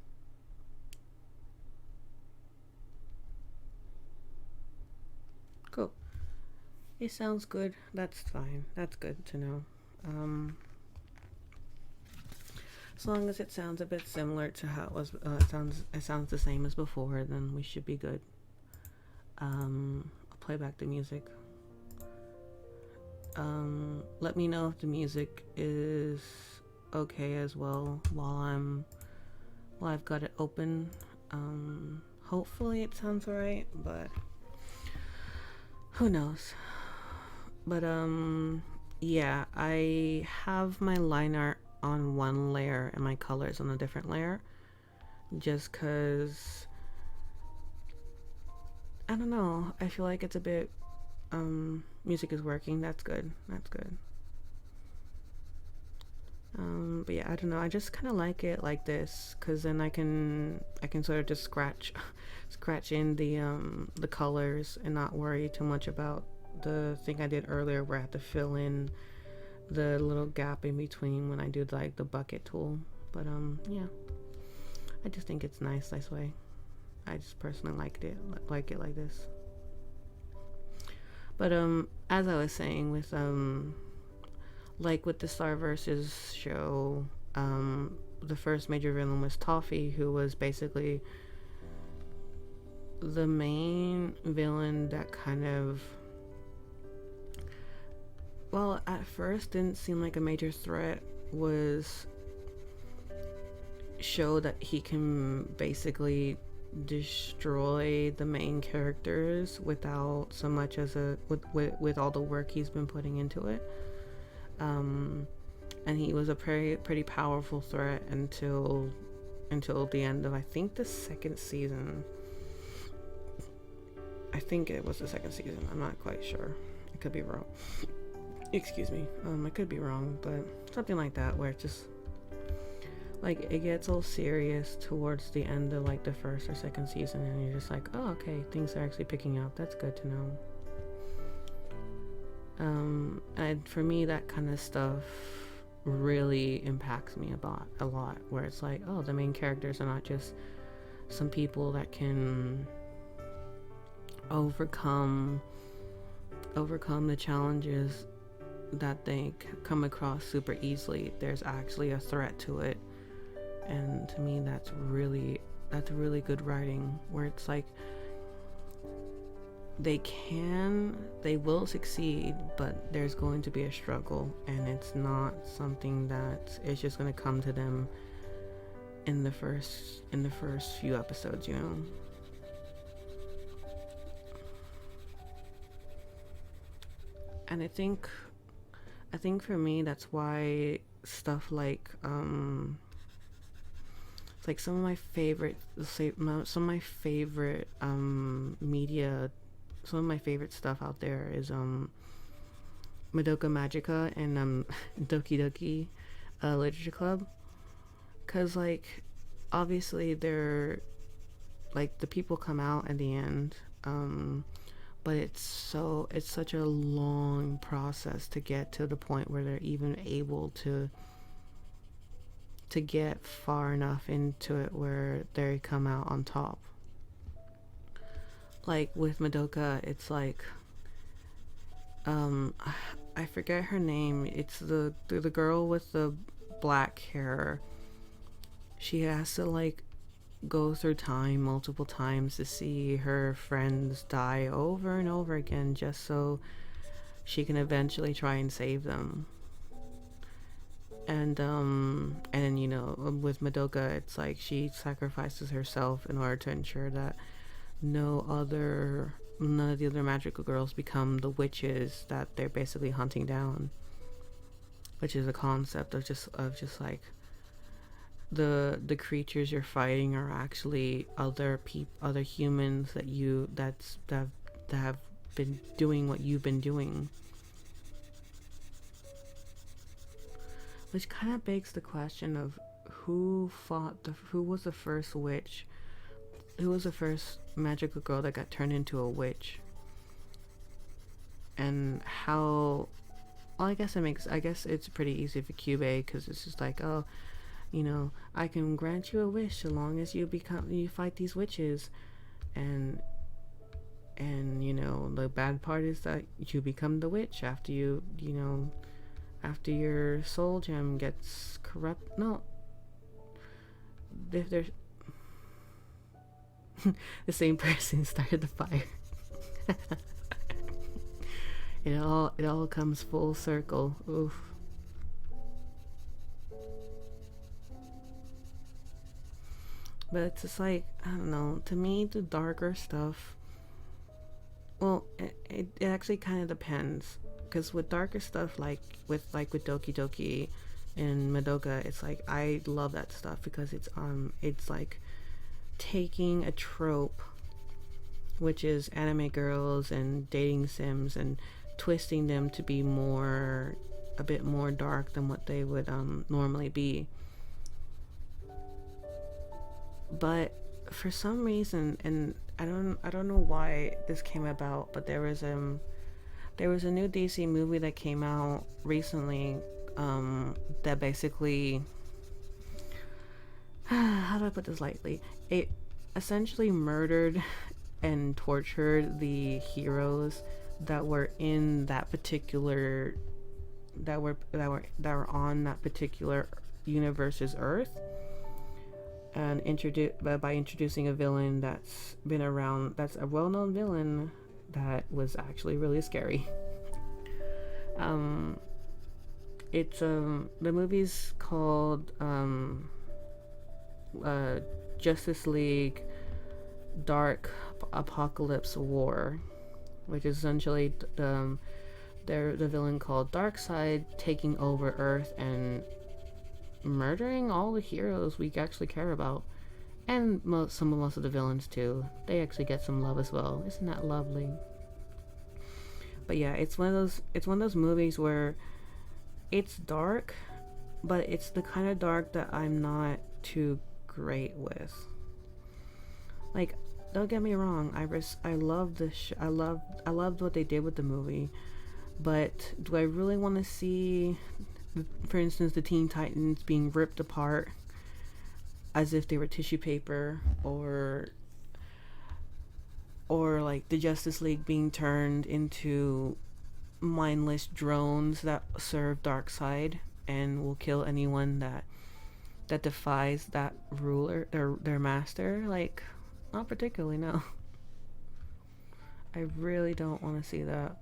Cool. It sounds good. That's fine. That's good to know. As long as it sounds a bit similar to how it was, it sounds the same as before, then we should be good. I'll play back the music. Let me know if the music is okay as well while I've got it open. Hopefully it sounds alright, but who knows. But yeah, I have my line art on one layer and my colors on a different layer, just cause I don't know, I feel like it's a bit music is working. That's good. But yeah, I don't know, I just kind of like it like this, because then I can sort of just scratch in the colors and not worry too much about the thing I did earlier where I have to fill in the little gap in between when I do like the bucket tool. But yeah, I just think it's nice this way. I just personally like it like this. But as I was saying, with like with the Star Versus show, the first major villain was Toffee, who was basically the main villain that kind of, well, at first didn't seem like a major threat, was show that he can basically destroy the main characters without so much as with all the work he's been putting into it. And he was a pretty powerful threat until the end of, I think, the second season. I think it was the second season. I'm not quite sure. I could be wrong. Excuse me. I could be wrong, but something like that, where it's just like it gets all serious towards the end of like the first or second season, and you're just like, oh, okay, things are actually picking up. That's good to know. And for me, that kind of stuff really impacts me a lot, where it's like, oh, the main characters are not just some people that can overcome the challenges that they come across super easily. There's actually a threat to it, and to me that's really good writing, where it's like they will succeed, but there's going to be a struggle, and it's not something that is just going to come to them in the first few episodes, you know. And I think for me, that's why stuff like it's like some of my favorite media, some of my favorite stuff out there is Madoka Magica and Doki Doki Literature Club, because like obviously they're like the people come out at the end, but it's such a long process to get to the point where they're even able to get far enough into it where they come out on top. Like with Madoka, it's like I forget her name. It's the girl with the black hair. She has to like go through time multiple times to see her friends die over and over again, just so she can eventually try and save them. And then, you know, with Madoka, it's like she sacrifices herself in order to ensure that none of the other magical girls become the witches that they're basically hunting down, which is a concept of just like the creatures you're fighting are actually other humans that have been doing what you've been doing. Which kind of begs the question of who was the first witch? Who was the first magical girl that got turned into a witch? And how? Well, I guess it's pretty easy for Kyubey, because it's just like, oh, you know, I can grant you a wish so long as you fight these witches, and you know, the bad part is that you become the witch after after your soul gem gets corrupt. No, if there's the same person started the fire. It all comes full circle. Oof. But it's just like, I don't know, to me the darker stuff, well, it actually kind of depends, because with darker stuff, like with Doki Doki and Madoka, it's like I love that stuff because it's like taking a trope, which is anime girls and dating sims, and twisting them to be a bit more dark than what they would normally be. But for some reason, and I don't know why this came about, but there was a new DC movie that came out recently, that basically, how do I put this lightly? It essentially murdered and tortured the heroes that were in that particular that were on that particular universe's Earth, and by introducing a villain that's been around, that's a well-known villain that was actually really scary. um it's the movie's called Justice League Dark Apocalypse War, which is essentially the villain called Darkseid taking over Earth and murdering all the heroes we actually care about, and most of the villains too. They actually get some love as well. Isn't that lovely? But yeah, it's one of those movies where it's dark, but it's the kind of dark that I'm not too great with. Like, don't get me wrong, I love I loved what they did with the movie, but do I really want to see, for instance, the Teen Titans being ripped apart as if they were tissue paper, or like the Justice League being turned into mindless drones that serve Darkseid and will kill anyone that defies that ruler, their master? Like, not particularly, no. I really don't want to see that,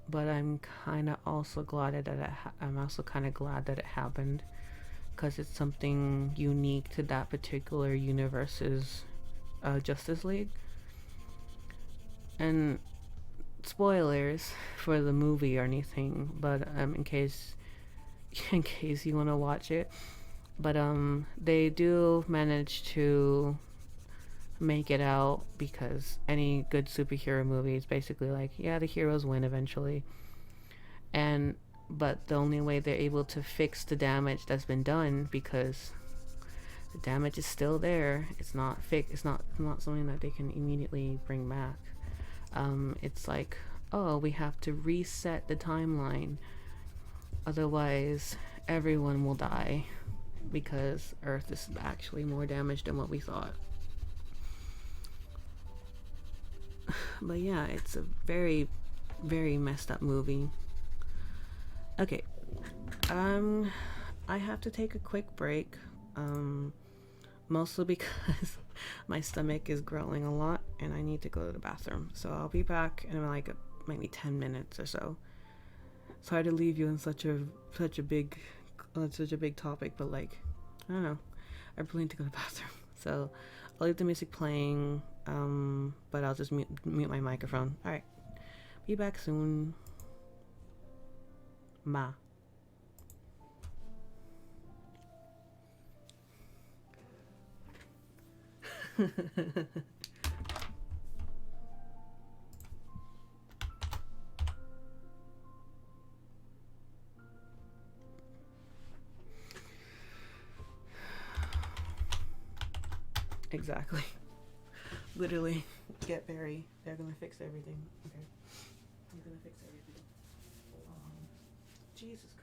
but I'm kind of also glad that I'm also kind of glad that it happened, because it's something unique to that particular universe's Justice League. And spoilers for the movie or anything, but in case you want to watch it, but they do manage to make it out, because any good superhero movie is basically like, yeah, the heroes win eventually, and but the only way they're able to fix the damage that's been done, because the damage is still there, it's not something that they can immediately bring back. It's like, oh, we have to reset the timeline, otherwise everyone will die, because Earth is actually more damaged than what we thought. But yeah, it's a very, very messed up movie. Okay, I have to take a quick break, mostly because my stomach is growling a lot and I need to go to the bathroom. So I'll be back in like maybe 10 minutes or so. Sorry to leave you in such a big topic, but like, I don't know, I really need to go to the bathroom. So I'll leave the music playing, but I'll just mute my microphone. All right, be back soon. Ma. Exactly. Literally, get Barry. They're gonna fix everything. Okay. I'm gonna fix everything. Jesus Christ.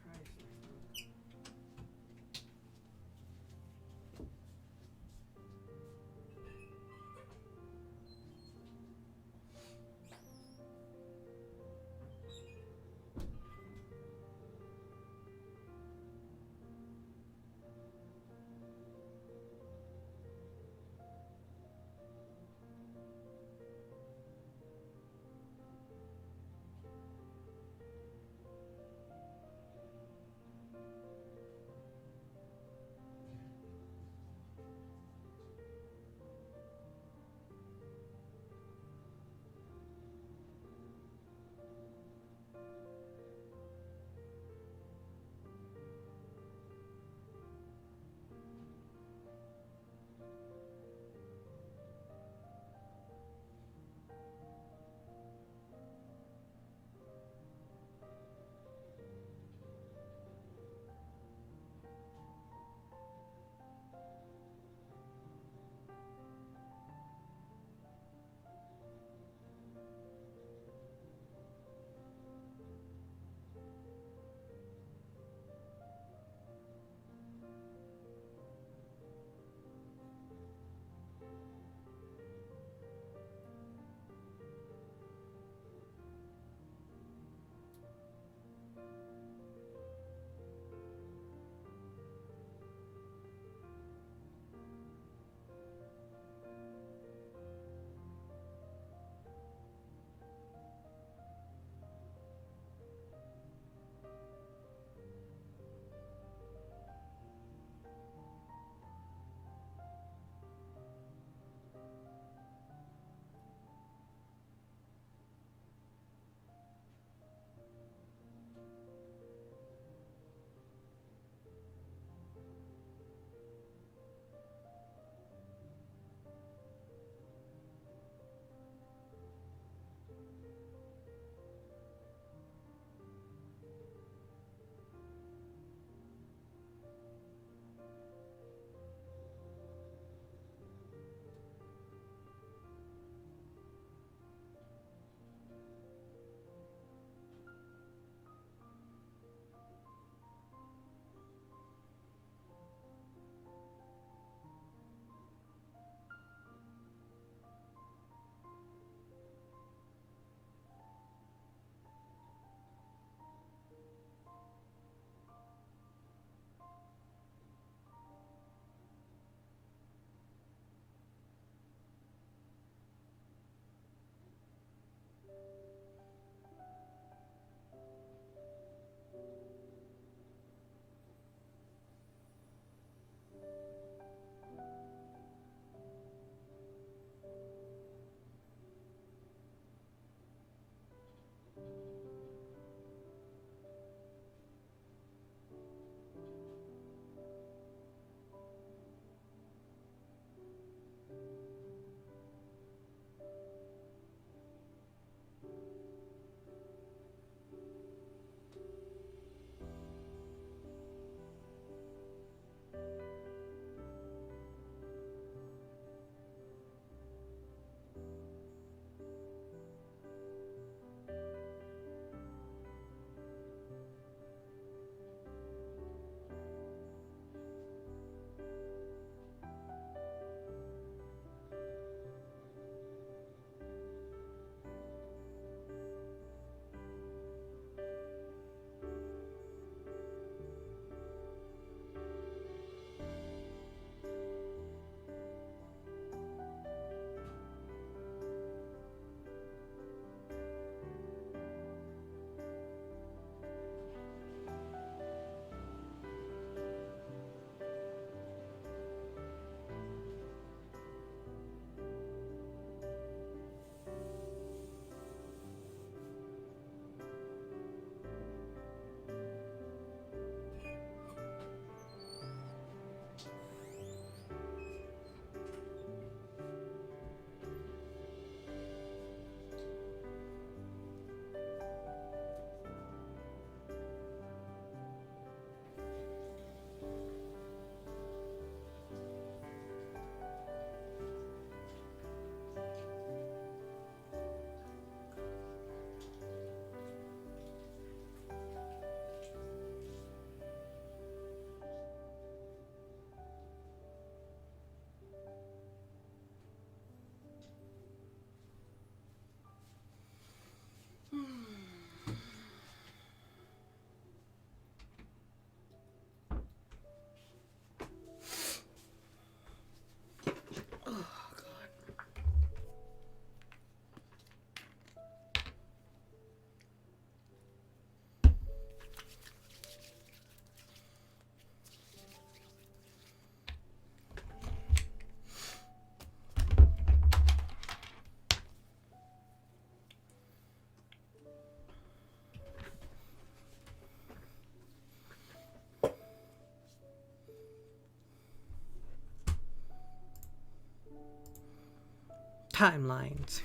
Timelines.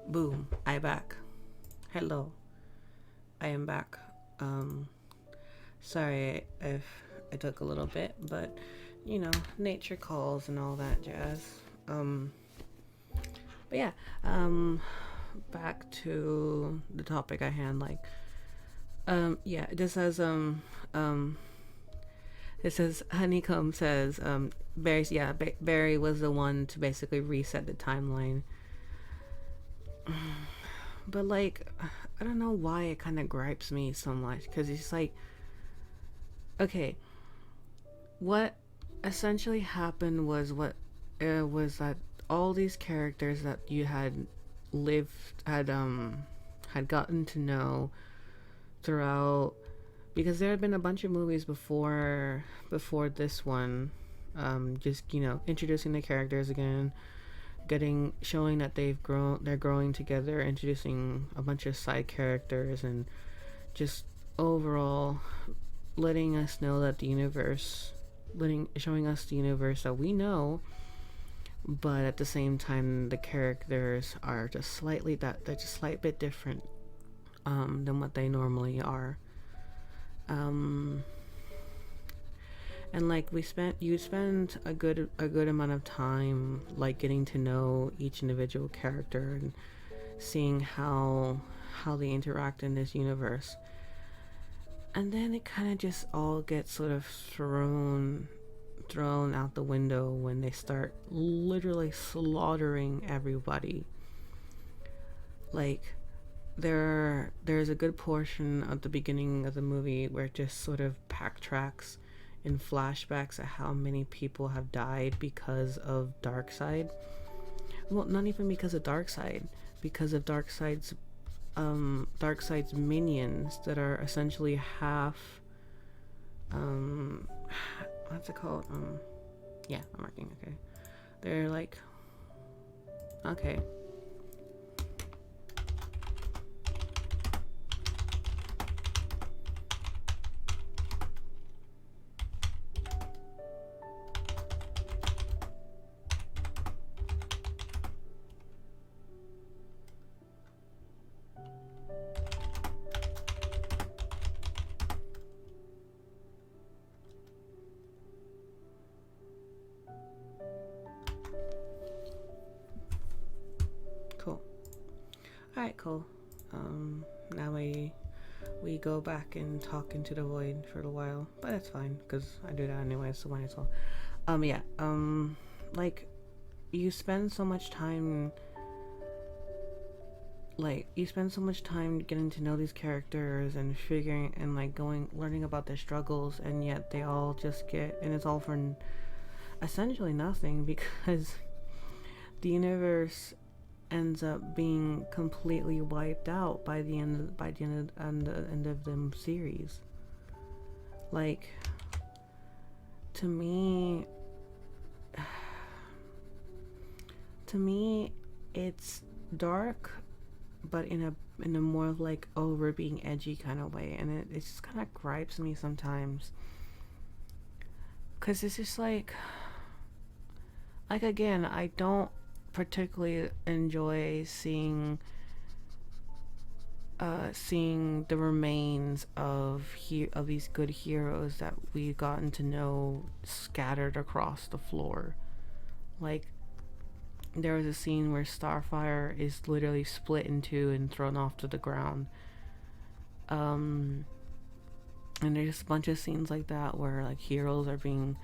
Boom, I back. Hello, I am back. Sorry if I took a little bit, but you know, nature calls and all that jazz. But yeah, back to the topic I hand. Like, yeah, this says, it says Honeycomb says, Barry's, yeah, Barry was the one to basically reset the timeline. But like, I don't know why it kind of gripes me so much, because it's like, okay, what essentially happened was was that all these characters that you had lived had gotten to know throughout, because there had been a bunch of movies before this one, just, you know, introducing the characters again, showing that they're growing together, introducing a bunch of side characters, and just overall letting us know that showing us the universe that we know, but at the same time the characters are just they're just a slight bit different than what they normally are. And like you spend a good amount of time like getting to know each individual character and seeing how they interact in this universe, and then it kind of just all gets sort of thrown out the window when they start literally slaughtering everybody. Like, there's a good portion at the beginning of the movie where it just sort of backtracks in flashbacks at how many people have died because of Darkseid. Well, not even because of Darkseid, because of Darkseid's minions that are essentially half what's it called? Yeah, I'm marking. Okay, they're like, okay. Cool. Alright, cool. Now we go back and talk into the void for a while, but that's fine because I do that anyway, so might as well. Yeah. Like, you spend so much time. Like, you spend so much time getting to know these characters and figuring and like learning about their struggles, and yet they all just and it's all for essentially nothing, because the universe ends up being completely wiped out by the end of the series. Like, to me it's dark, but in a more of like over being edgy kind of way, and it just kind of gripes me sometimes, because it's just like again, I don't particularly enjoy seeing the remains of these good heroes that we've gotten to know scattered across the floor. Like, there was a scene where Starfire is literally split in two and thrown off to the ground. And there's a bunch of scenes like that where like heroes are being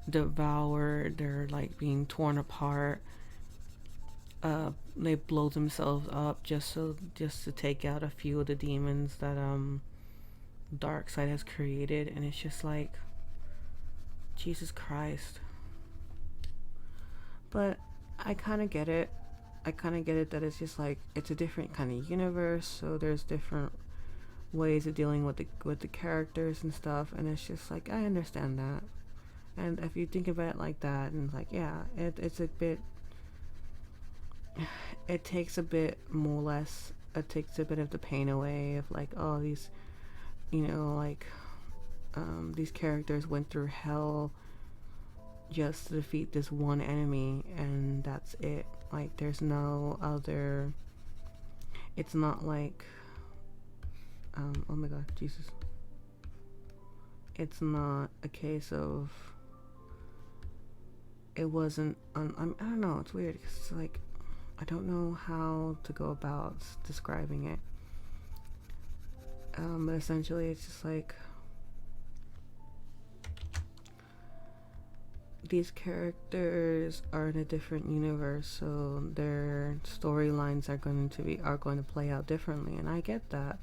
devoured, they're like being torn apart. They blow themselves up just to take out a few of the demons that Darkseid has created, and it's just like, Jesus Christ. But I kind of get it. That it's just like, it's a different kind of universe, so there's different ways of dealing with the characters and stuff, and it's just like, I understand that. And if you think about it like that, and like, yeah, it's a bit, it takes a bit more or less, it takes a bit of the pain away of like, oh, these, you know, like, these characters went through hell just to defeat this one enemy and that's it. Like there's no other, it's not like oh my god, Jesus. It's not a case of, it wasn't I don't know, it's weird because it's like I don't know how to go about describing it. But essentially it's just like these characters are in a different universe, so their storylines are going to play out differently, and I get that.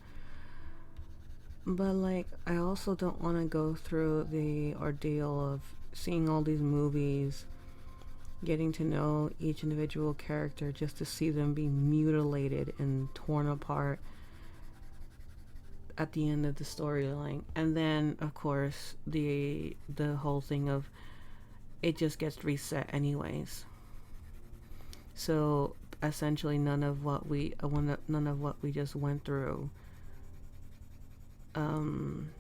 But like I also don't want to go through the ordeal of seeing all these movies, getting to know each individual character just to see them be mutilated and torn apart at the end of the storyline. And then of course the whole thing of it just gets reset anyways. So essentially none of what we just went through, none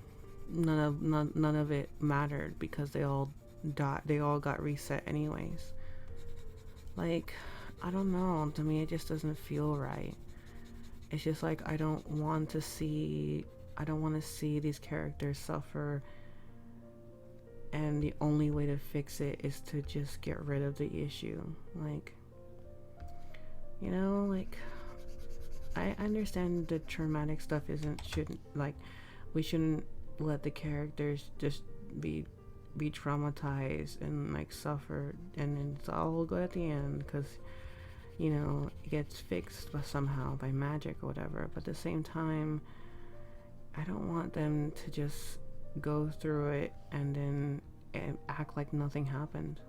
of it mattered because they all got reset anyways. Like, I don't know, to me it just doesn't feel right. It's just like I don't want to see these characters suffer, and the only way to fix it is to just get rid of the issue. Like, you know, like I understand the traumatic stuff we shouldn't let the characters just be traumatized and like suffer, and it's all good at the end because, you know, it gets fixed somehow by magic or whatever. But at the same time, I don't want them to just go through it and then act like nothing happened,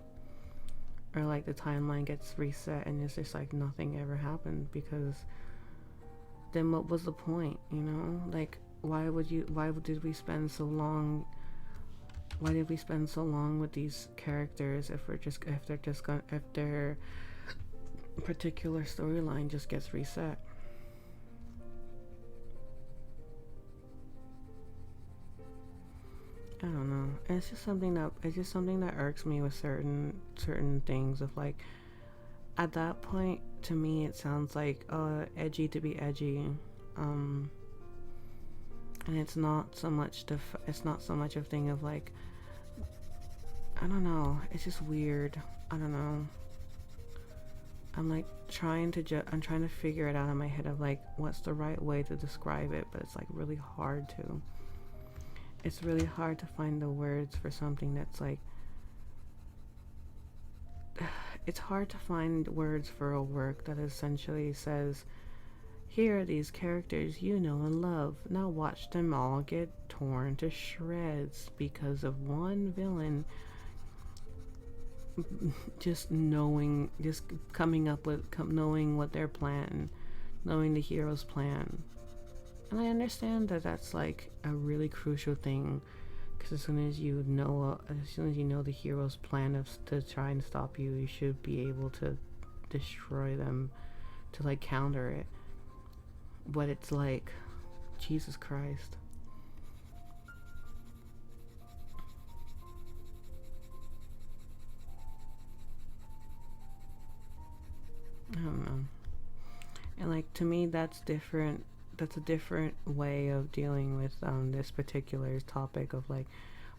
or like the timeline gets reset and it's just like nothing ever happened, because then what was the point, you know? Like why did we spend so long with these characters if their particular storyline just gets reset? I don't know. It's just something that irks me with certain things of like, at that point to me it sounds like edgy to be edgy, and it's not so much a thing of like, I don't know, it's just weird. I don't know. I'm like trying to figure it out in my head of like what's the right way to describe it, but it's like really hard to. It's really hard to find the words for something that's like, it's hard to find words for a work that essentially says, here are these characters you know and love, now watch them all get torn to shreds because of one villain just knowing what their plan, knowing the hero's plan. And I understand that that's like a really crucial thing, because as soon as you know the hero's plan to try and stop you, you should be able to destroy them, to like counter it. But it's like, Jesus Christ. I don't know. And like, to me that's different. That's a different way of dealing with this particular topic of like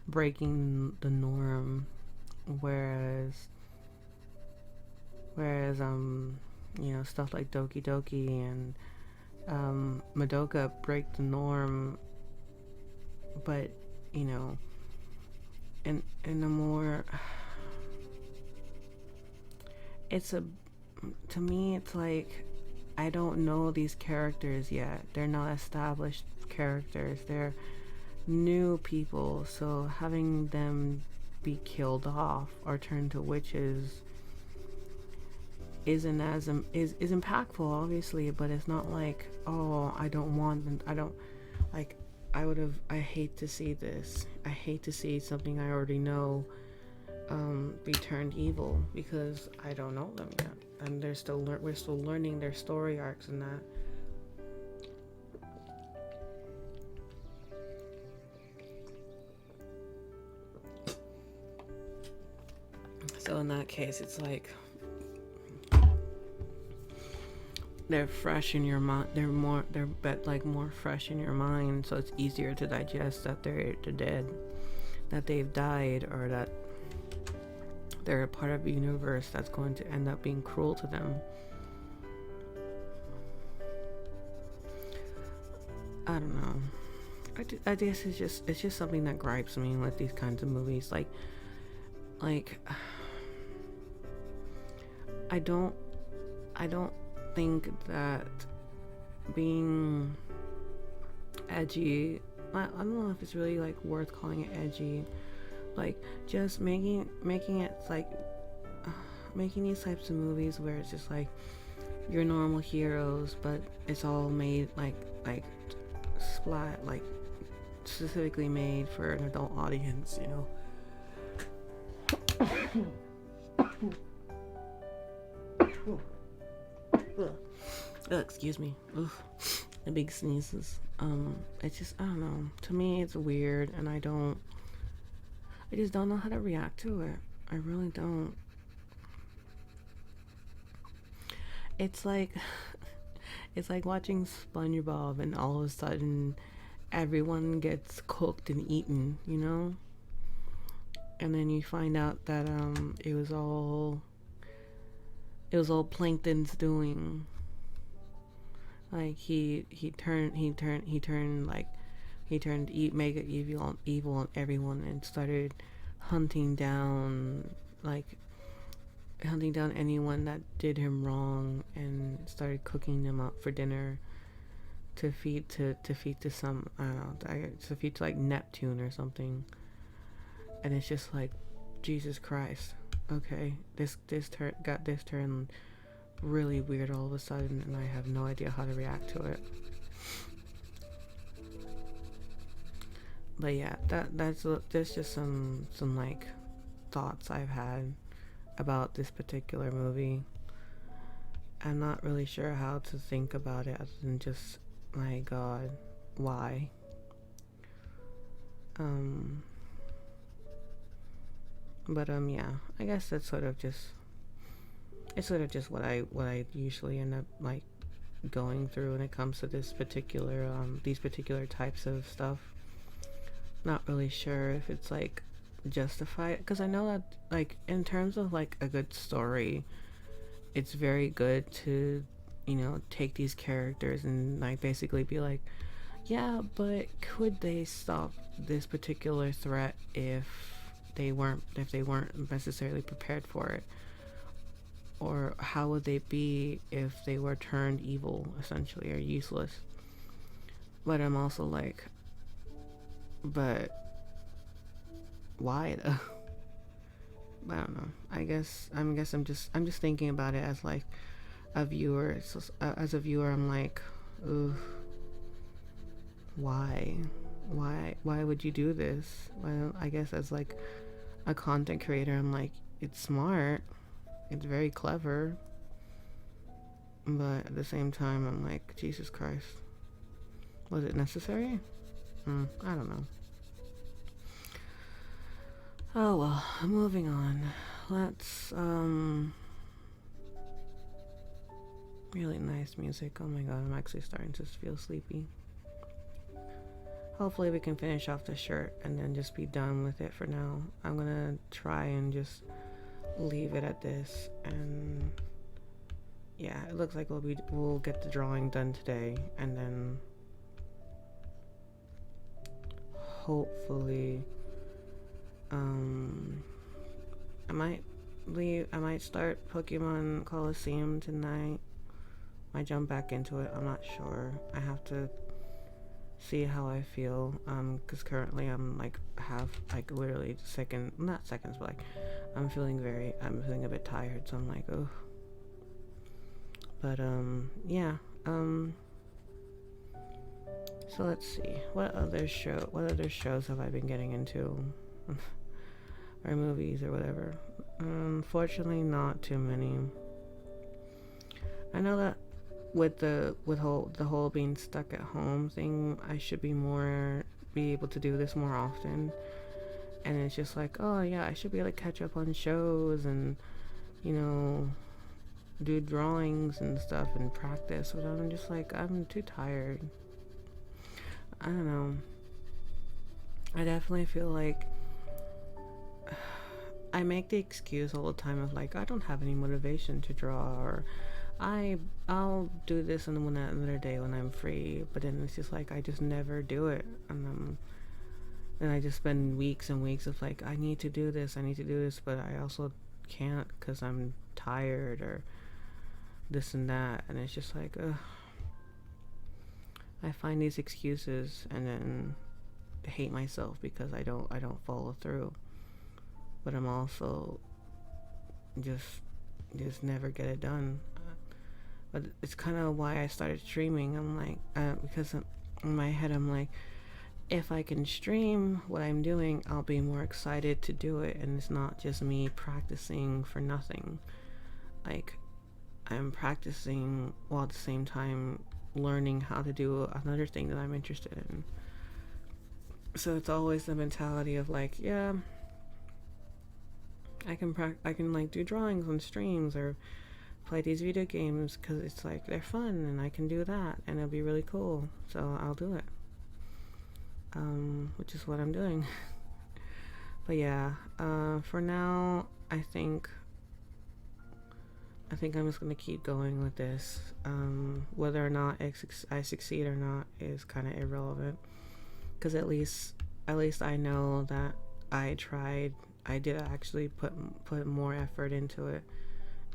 breaking the norm, whereas you know, stuff like Doki Doki and Madoka break the norm, but you know, in a more, to me it's like, I don't know these characters yet. They're not established characters. They're new people. So having them be killed off or turned to witches is impactful, obviously, but it's not like, oh, I don't want them. I don't like. I hate to see this. I hate to see something I already know be turned evil, because I don't know them yet. And we're still learning their story arcs and that. So in that case, it's like they're fresh in your mind. They're more fresh in your mind, so it's easier to digest that they're dead, that they've died, or that they're a part of a universe that's going to end up being cruel to them. I don't know. I guess it's just something that gripes me with these kinds of movies. Like I don't think that being edgy, I don't know if it's really like worth calling it edgy. Like just making it like making these types of movies where it's just like your normal heroes, but it's all made like splat, like specifically made for an adult audience, you know. Excuse me. Oof. The big sneezes. It's just, I don't know. To me, it's weird, and I just don't know how to react to it. I really don't. It's like, it's like watching SpongeBob, and all of a sudden, everyone gets cooked and eaten, you know? And then you find out that it was all Plankton's doing. Like he turned mega evil on everyone, and started hunting down anyone that did him wrong, and started cooking them up for dinner to feed to some, I don't know, to feed to like Neptune or something. And it's just like, Jesus Christ. Okay, this turned really weird all of a sudden, and I have no idea how to react to it. But yeah, that's just some like thoughts I've had about this particular movie. I'm not really sure how to think about it other than just, my God, why? But yeah, I guess that's sort of just what I usually end up like going through when it comes to this particular these particular types of stuff. Not really sure if it's like justified, because I know that like in terms of like a good story, it's very good to, you know, take these characters and like basically be like, yeah, but could they stop this particular threat if they weren't necessarily prepared for it? Or how would they be if they were turned evil, essentially, or useless? But I'm also like, but why though? I don't know. I guess I'm just thinking about it as like a viewer. As a viewer, I'm like, ooh, why would you do this? Well, I guess as like a content creator, I'm like, it's smart, it's very clever, but at the same time, I'm like, Jesus Christ, was it necessary? I don't know. Oh well, moving on. Let's really nice music. Oh my God, I'm actually starting to feel sleepy. Hopefully we can finish off the shirt and then just be done with it for now. I'm gonna try and just leave it at this, and yeah, it looks like we'll get the drawing done today, and then hopefully I might start Pokemon Coliseum tonight. Might jump back into it, I'm not sure. I have to see how I feel, because currently I'm like literally not seconds, but like I'm feeling a bit tired, so I'm like, oh. But yeah, so let's see, what other shows have I been getting into? Or movies or whatever. Unfortunately, not too many. I know that with the whole being stuck at home thing, I should be able to do this more often, and it's just like, oh yeah, I should be able to catch up on shows and, you know, do drawings and stuff and practice, but I'm just like, I'm too tired. I don't know. I definitely feel like I make the excuse all the time of like, I don't have any motivation to draw, or I'll do this on another day when I'm free, but then it's just like I just never do it, and I just spend weeks and weeks of like, I need to do this, but I also can't because I'm tired or this and that, and it's just like, ugh. I find these excuses and then hate myself because I don't follow through, but I'm also just never get it done. But it's kind of why I started streaming. I'm like, because in my head I'm like, if I can stream what I'm doing, I'll be more excited to do it, and it's not just me practicing for nothing. Like, I'm practicing while at the same time learning how to do another thing that I'm interested in. So it's always the mentality of like, yeah, I can like do drawings on streams or play these video games because it's like they're fun and I can do that and it'll be really cool, so I'll do it, which is what I'm doing. But yeah, for now I think I'm just gonna keep going with this. Whether or not I succeed or not is kind of irrelevant, because at least I know that I tried. I did actually put more effort into it,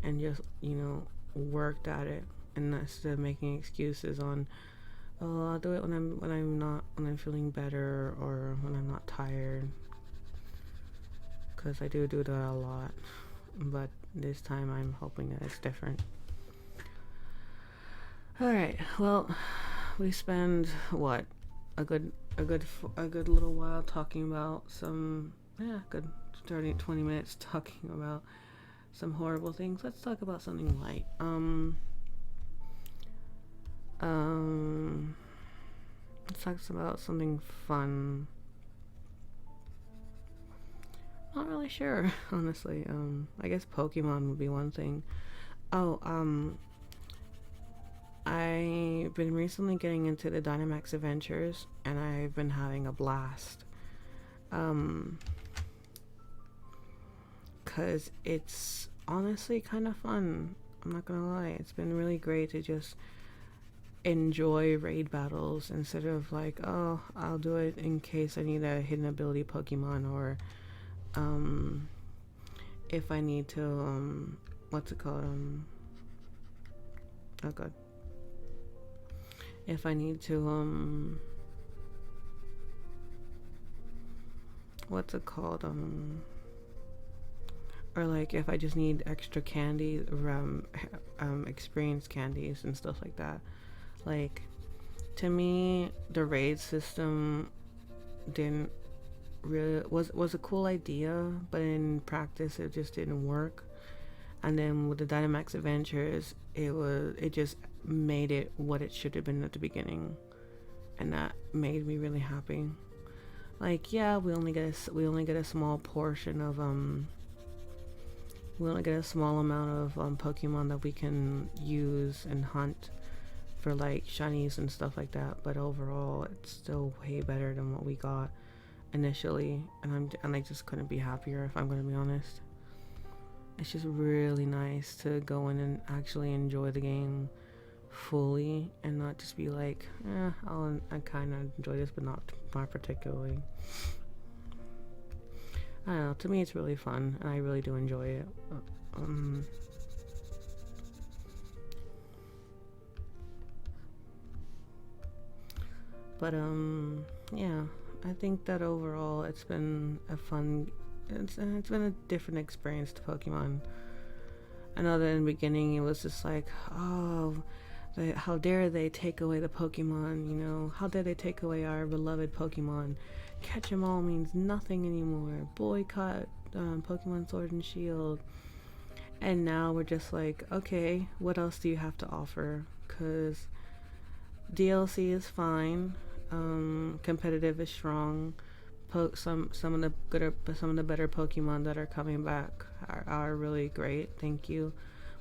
and just, you know, worked at it, and instead of making excuses on, oh, I'll do it when I'm feeling better or when I'm not tired, because I do that a lot. But this time I'm hoping that it's different. Alright, well, we spend what, a good little while talking about some, good 20 minutes talking about some horrible things. Let's talk about something light. Let's talk about something fun. Not really sure, honestly. I guess Pokemon would be one thing. Oh, I've been recently getting into the Dynamax Adventures, and I've been having a blast. Cause it's honestly kind of fun. I'm not gonna lie. It's been really great to just enjoy raid battles instead of like, oh, I'll do it in case I need a hidden ability Pokemon, or if I need to, what's it called? Oh god. If I need to, what's it called? Or like if I just need extra candy, experience candies and stuff like that. Like, to me, the raid system didn't really was a cool idea, but in practice it just didn't work. And then with the Dynamax Adventures, it just made it what it should have been at the beginning, and that made me really happy. Like, yeah, we only get a small portion of we only get a small amount of Pokemon that we can use and hunt for like shinies and stuff like that, but overall it's still way better than what we got initially, and I just couldn't be happier, if I'm gonna be honest. It's just really nice to go in and actually enjoy the game fully and not just be like, I kind of enjoy this, but not particularly. I don't know, to me it's really fun and I really do enjoy it. But yeah, I think that overall it's been a fun, it's been a different experience to Pokemon. I know that in the beginning it was just like, oh, how dare they take away the Pokemon, you know, how dare they take away our beloved Pokemon. Catch 'em all means nothing anymore. Boycott Pokemon Sword and Shield. And now we're just like, okay, what else do you have to offer? Because DLC is fine, competitive is strong, some of the some of the better Pokemon that are coming back are really great. Thank you.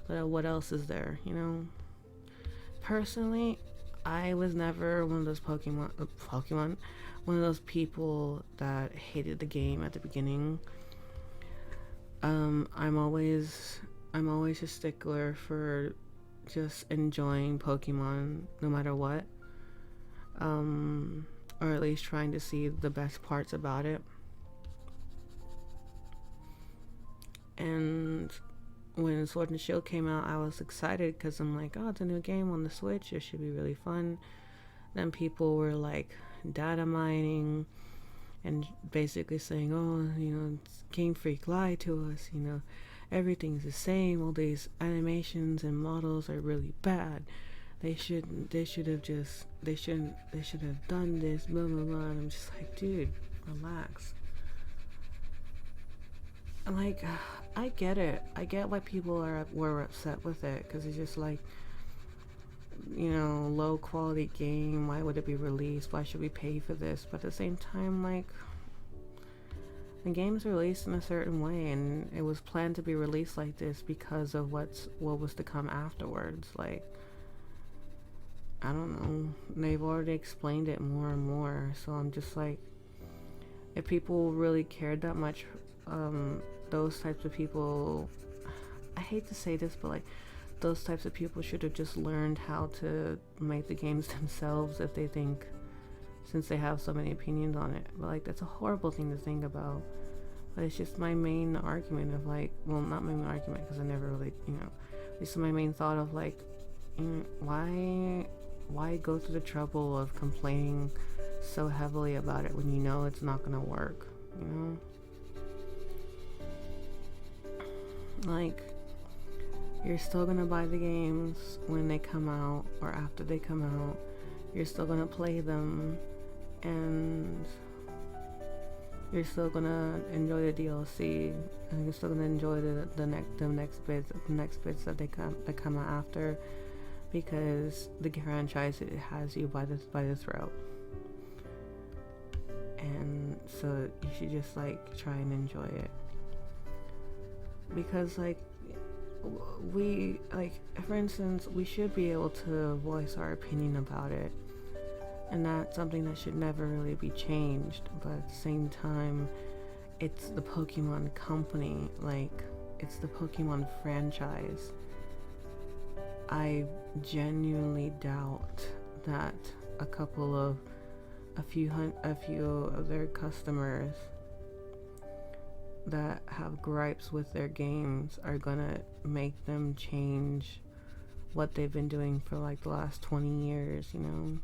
But what else is there? You know, personally, I was never one of those Pokemon, one of those people that hated the game at the beginning. I'm always a stickler for just enjoying Pokemon no matter what. Or at least trying to see the best parts about it. And when Sword and Shield came out, I was excited because I'm like, oh, it's a new game on the Switch. It should be really fun. Then people were like data mining and basically saying, oh, you know, Game Freak lied to us. You know, everything's the same. All these animations and models are really bad. They should have done this, blah blah blah. And I'm just like, dude, relax. I'm like, I get it. I get why people were upset with it, because it's just like, you know, low quality game. Why would it be released? Why should we pay for this? But at the same time, like, the game's released in a certain way, and it was planned to be released like this because of what was to come afterwards. Like, I don't know. They've already explained it more and more. So I'm just like, if people really cared that much, those types of people, I hate to say this, but like, those types of people should have just learned how to make the games themselves if they think, since they have so many opinions on it. But like, that's a horrible thing to think about. But it's just my main argument of like, well, not my main argument, because I never really, you know, this is my main thought of like, why go through the trouble of complaining so heavily about it when you know it's not gonna work, you know? Like, you're still gonna buy the games when they come out or after they come out. You're still gonna play them, and you're still gonna enjoy the DLC, and you're still gonna enjoy the next bits that come out after, because the franchise, it has you by the throat. And so you should just like try and enjoy it, because like, we, like, for instance, we should be able to voice our opinion about it, and that's something that should never really be changed. But at the same time, it's the Pokemon company, like, it's the Pokemon franchise. I genuinely doubt that a few of their customers that have gripes with their games are gonna make them change what they've been doing for like the last 20 years, you know?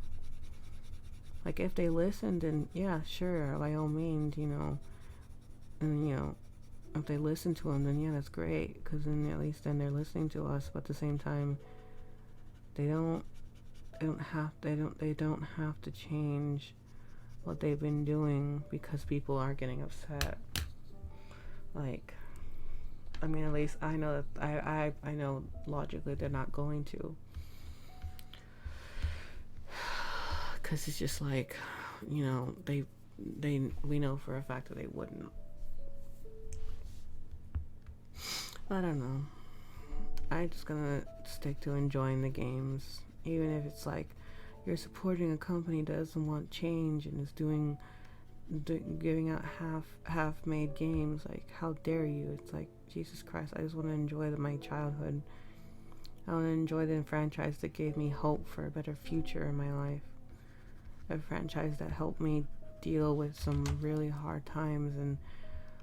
Like, if they listened, and yeah, sure, by all means, you know, and you know, if they listen to them, then yeah, that's great, because then at least then they're listening to us. But at the same time, they don't have to change what they've been doing because people are getting upset. Like, I mean, at least I know that I know logically they're not going to, because it's just like, you know, we know for a fact that they wouldn't. I don't know. I'm just gonna stick to enjoying the games, even if it's like you're supporting a company that doesn't want change and is giving out half-made games. Like, how dare you? It's like, Jesus Christ, I just want to enjoy my childhood. I want to enjoy the franchise that gave me hope for a better future in my life. A franchise that helped me deal with some really hard times and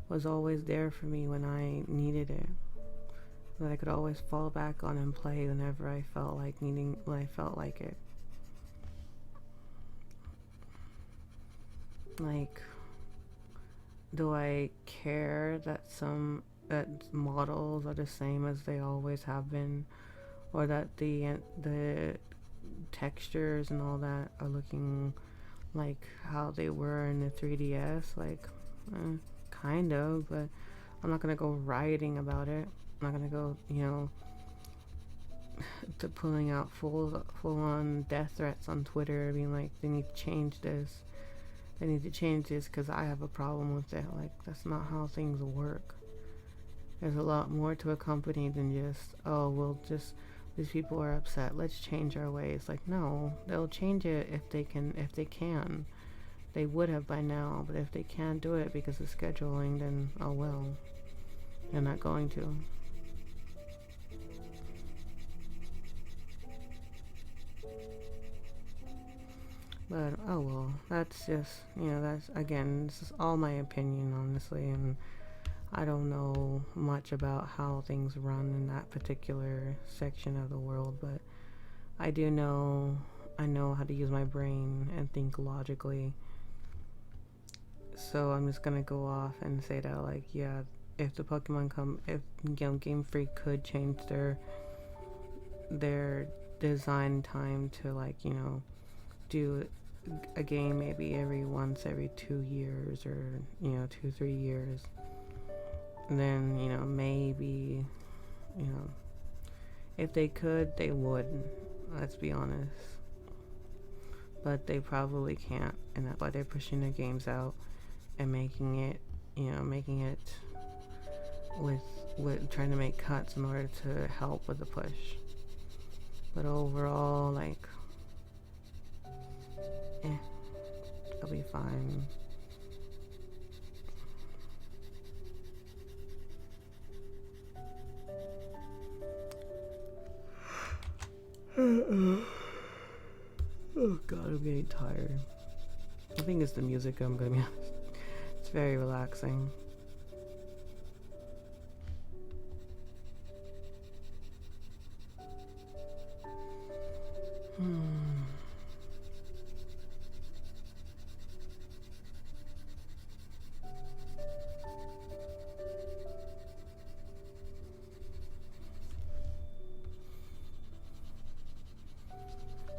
was always there for me when I needed it. That I could always fall back on and play whenever I felt like it. Like, do I care that models are the same as they always have been, or that the textures and all that are looking like how they were in the 3DS? Like, kind of, but I'm not gonna go rioting about it. I'm not gonna go, you know, to pulling out full on death threats on Twitter, being like, they need to change this. they need to change this because I have a problem with it. Like, that's not how things work. There's a lot more to a company than just, oh, we'll just, these people are upset, let's change our ways. Like, no, they'll change it if they can. They would have by now, but if they can't do it because of scheduling, then oh well. They're not going to. But oh well, that's just, that's, again, this is all my opinion, honestly, and I don't know much about how things run in that particular section of the world, but I do know, I know how to use my brain and think logically. So I'm just gonna go off and say that, like, yeah, if the Pokemon if Game Freak could change their design time to, like, do a game maybe every 2 years, or 2-3 years, then maybe, if they could, they would, let's be honest, but they probably can't, and that's why they're pushing their games out and making it with trying to make cuts in order to help with the push. But overall, like, it'll be fine. Oh god, I'm getting tired. I think it's the music, I'm gonna be honest. It's very relaxing.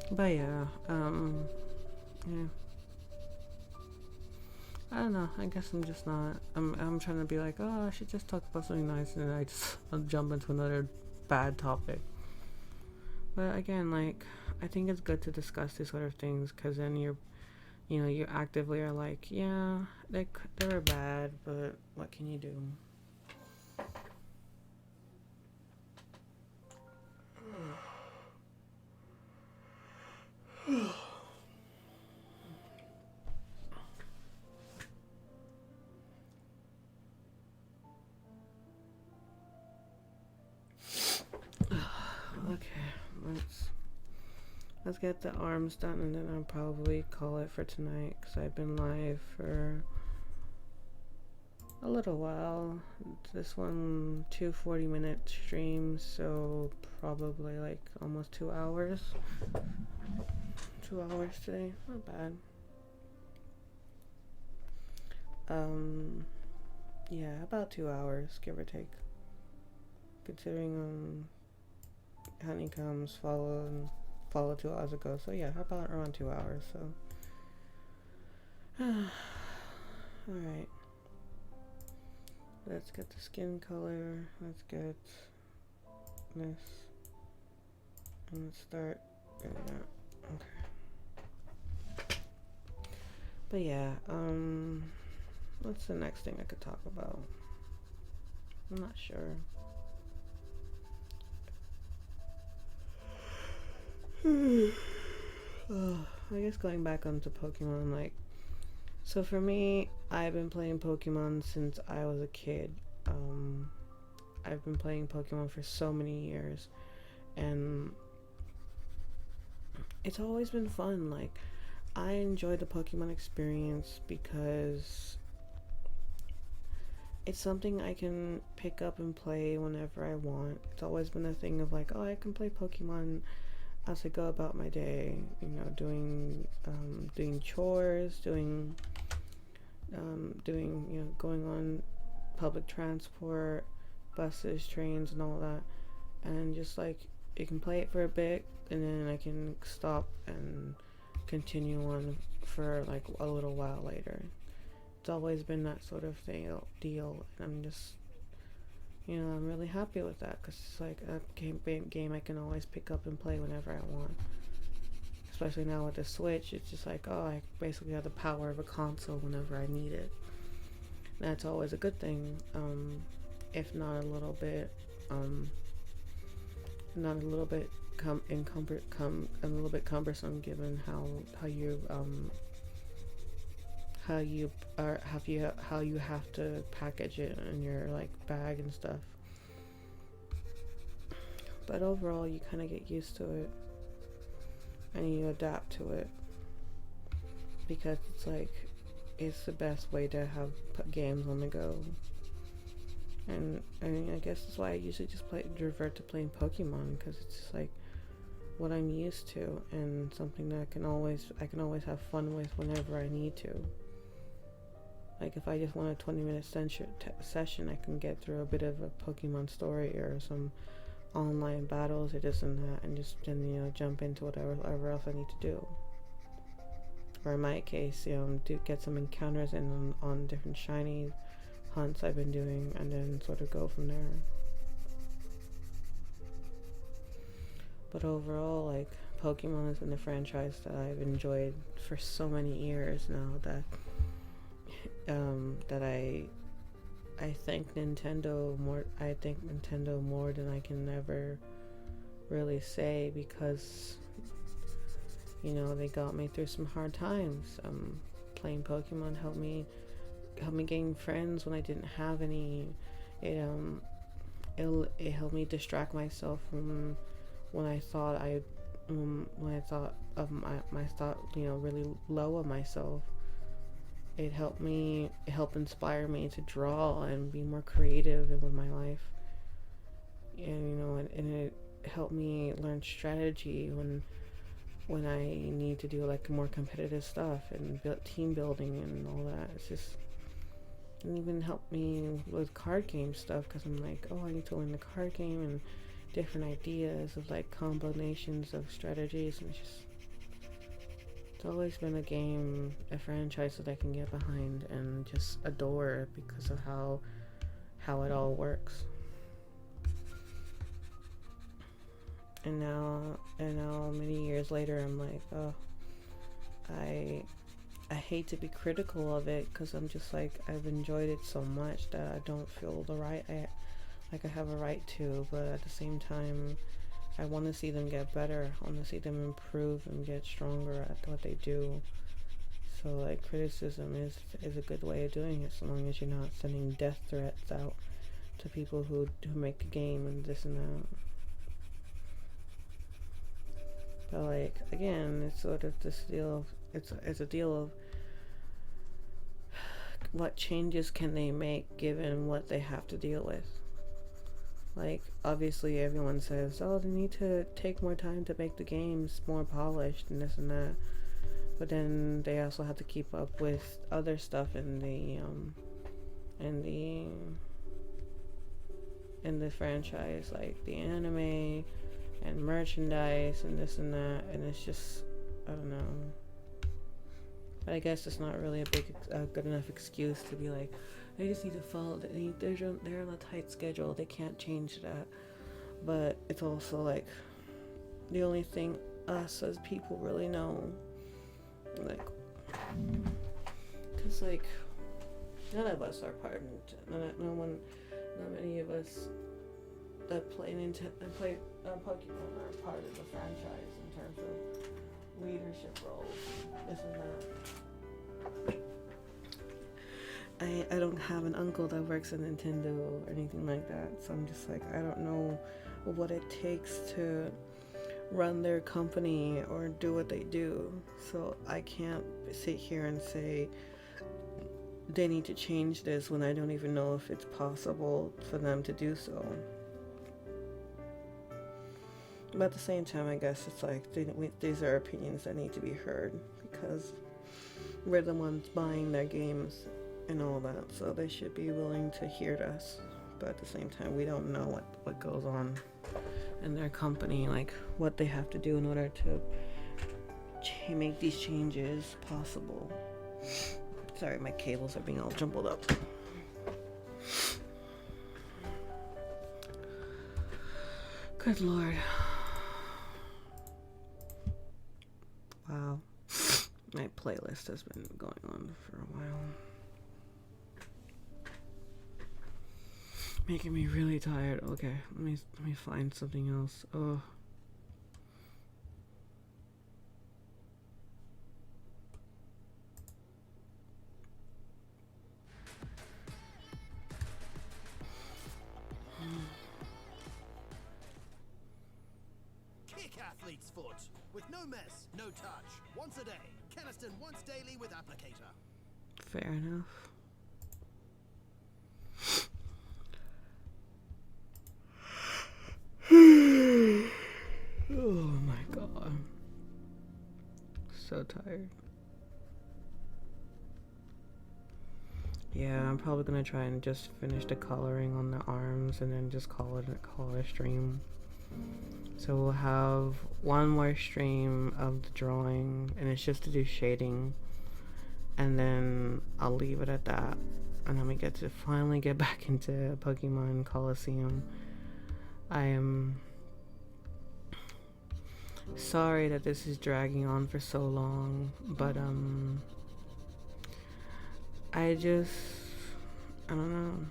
But yeah, yeah. I don't know. I guess I'm just not. I'm trying to be like, oh, I should just talk about something nice, and then I'll jump into another bad topic. But again, like, I think it's good to discuss these sort of things, because then you actively are like, yeah, they were bad, but what can you do? Okay, let's get the arms done, and then I'll probably call it for tonight, because I've been live for a little while. This one, 2 40-minute streams, so probably like almost 2 hours. 2 hours today, not bad. Yeah, about 2 hours, give or take, considering Honeycombs followed 2 hours ago, so yeah, about around 2 hours. So alright, let's get the skin color, let's get this, and let's start doing that. Okay, but yeah, what's the next thing I could talk about? I'm not sure. I guess going back onto Pokemon, like, so for me, I've been playing Pokemon since I was a kid. I've been playing Pokemon for so many years, and it's always been fun. Like, I enjoy the Pokemon experience because it's something I can pick up and play whenever I want. It's always been a thing of like, oh, I can play Pokemon as I go about my day, doing chores, doing going on public transport, buses, trains, and all that, and just like, you can play it for a bit, and then I can stop and continue on for like a little while later. It's always been that sort of deal, and I'm just, I'm really happy with that, because it's like a game I can always pick up and play whenever I want. especially now with the Switch, it's just like, oh, I basically have the power of a console whenever I need it. That's always a good thing, if not a little bit, not a little bit a little bit cumbersome, given how you have to package it in your like bag and stuff. But overall, you kind of get used to it and you adapt to it, because it's like, it's the best way to have games on the go. And I mean, I guess that's why I usually just revert to playing Pokemon, because it's just like what I'm used to, and something that I can always have fun with whenever I need to. Like if I just want a 20-minute session, I can get through a bit of a Pokemon story or some online battles or this and that, and just then jump into whatever else I need to do. Or in my case, do get some encounters in on different shiny hunts I've been doing, and then sort of go from there. But overall, like, Pokemon has been a franchise that I've enjoyed for so many years now, that that I thank Nintendo more. I thank Nintendo more than I can ever really say, because they got me through some hard times. Playing Pokemon helped me gain friends when I didn't have any. It helped me distract myself from when I thought really low of myself. It helped inspire me to draw and be more creative with my life. And it helped me learn strategy when I need to do like more competitive stuff and team building and all that. It even helped me with card game stuff, because I'm like, oh, I need to learn the card game and different ideas of like combinations of strategies, and it's always been a franchise that I can get behind and just adore, because of how it all works. And now many years later, I'm like, oh, I hate to be critical of it, because I'm just like, I've enjoyed it so much that I don't feel I have a right to. But at the same time, I want to see them get better. I want to see them improve and get stronger at what they do. So like, criticism is a good way of doing it, so long as you're not sending death threats out to people who make the game and this and that. But like, again, it's sort of this deal of, it's a deal of what changes can they make given what they have to deal with. Like, obviously everyone says, oh, they need to take more time to make the games more polished and this and that. But then they also have to keep up with other stuff in the franchise, like the anime and merchandise and this and that. And it's just, I don't know. But I guess it's not really a good enough excuse to be like, they just need to follow. They're on a tight schedule. They can't change that. But it's also like the only thing us as people really know. Like, because like, none of us are part of it. Not many of us that play Pokemon are part of the franchise in terms of leadership roles. This and that. I don't have an uncle that works at Nintendo or anything like that, so I'm just like, I don't know what it takes to run their company or do what they do, so I can't sit here and say they need to change this when I don't even know if it's possible for them to do so. But at the same time, I guess it's like these are opinions that need to be heard, because we're the ones buying their games and all that, so they should be willing to hear us. But at the same time, we don't know what goes on in their company, like what they have to do in order to make these changes possible. Sorry, my cables are being all jumbled up. Good Lord. playlist has been going on for a while. Making me really tired. Okay, let me find something else. Oh. Kick athlete's foot with no mess, no touch. Once a day. Keniston once daily with applicator. Fair enough. Oh my god. So tired. Yeah, I'm probably gonna try and just finish the coloring on the arms and then just call it a stream. So we'll have one more stream of the drawing, and it's just to do shading, and then I'll leave it at that. And then we get to finally get back into Pokemon Coliseum. I am sorry that this is dragging on for so long, but I don't know.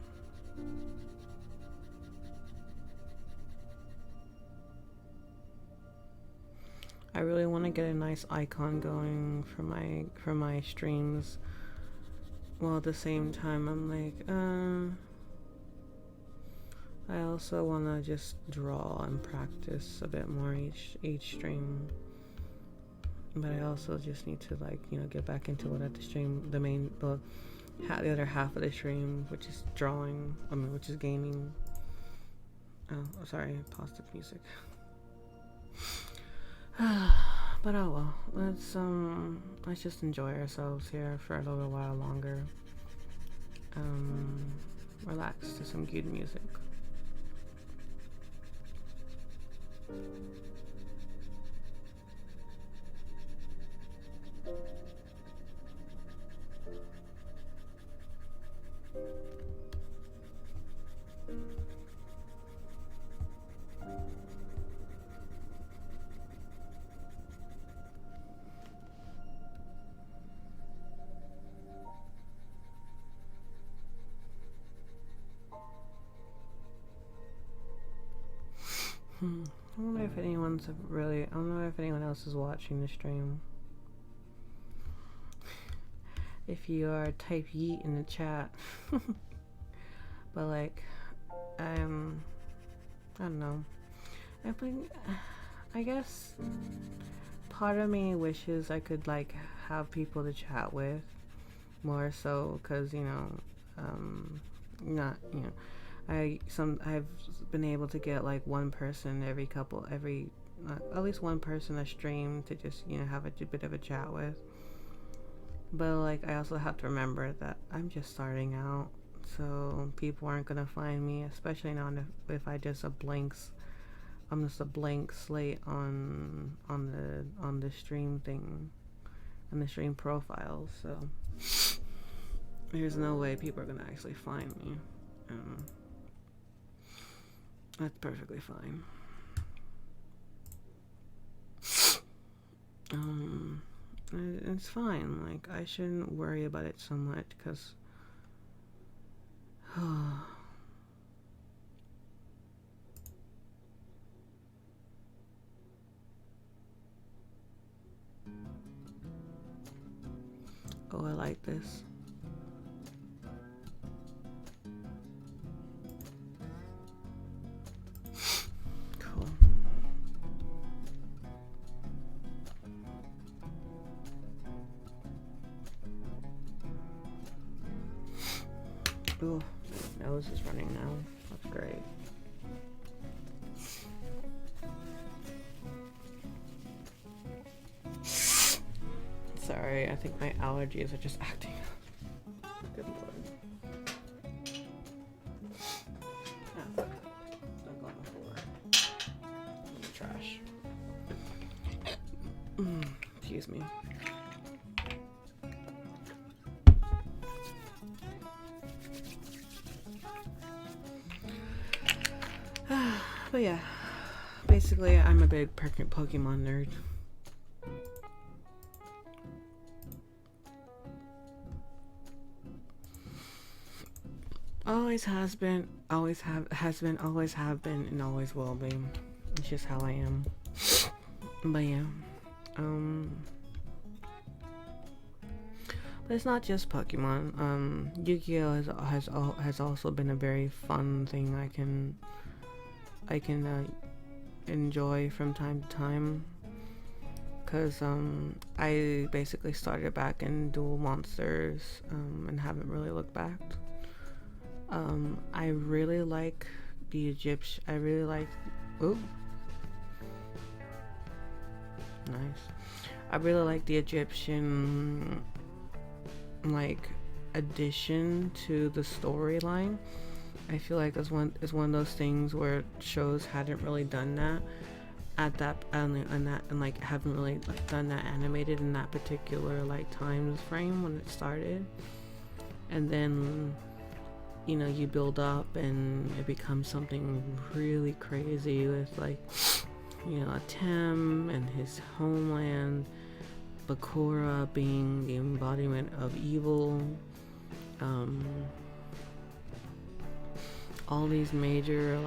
I really want to get a nice icon going for my streams. While at the same time I'm like, I also want to just draw and practice a bit more each stream. But I also just need to, like, you know, get back into it at the stream, the other half of the stream, which is drawing, which is gaming. Oh, sorry, positive music. But oh well, let's just enjoy ourselves here for a little while longer. Relax to some good music. I don't know if I don't know if anyone else is watching the stream. If you are, type yeet in the chat. But like, I don't know. I guess part of me wishes I could like have people to chat with more so, because I've been able to get like one person at least one person a stream to just have a bit of a chat with. But like, I also have to remember that I'm just starting out, so people aren't gonna find me, especially now if I'm just a blank slate on the stream thing, on the stream profile. So there's no way people are gonna actually find me. That's perfectly fine. It's fine. Like, I shouldn't worry about it so much, because oh, I like this. Cool. Ooh, my nose is running now. That's great. Sorry, I think my allergies are just acting up. Good lord. Ah, don't go on the floor. In the trash. Excuse me. But yeah, basically I'm a big Pokemon nerd. Always has been, always have been, and always will be. It's just how I am. But yeah, um, but it's not just Pokemon. Yu-Gi-Oh has also been a very fun thing I can enjoy from time to time. Cause I basically started back in Duel Monsters and haven't really looked back. I really like the Egyptian. I really like. Ooh, nice. I really like the Egyptian like addition to the storyline. I feel like it's one of those things where shows hadn't really done that at that and like haven't really like done that animated in that particular like time frame when it started, and then you build up and it becomes something really crazy with like Atem and his homeland, Bakura being the embodiment of evil, all these major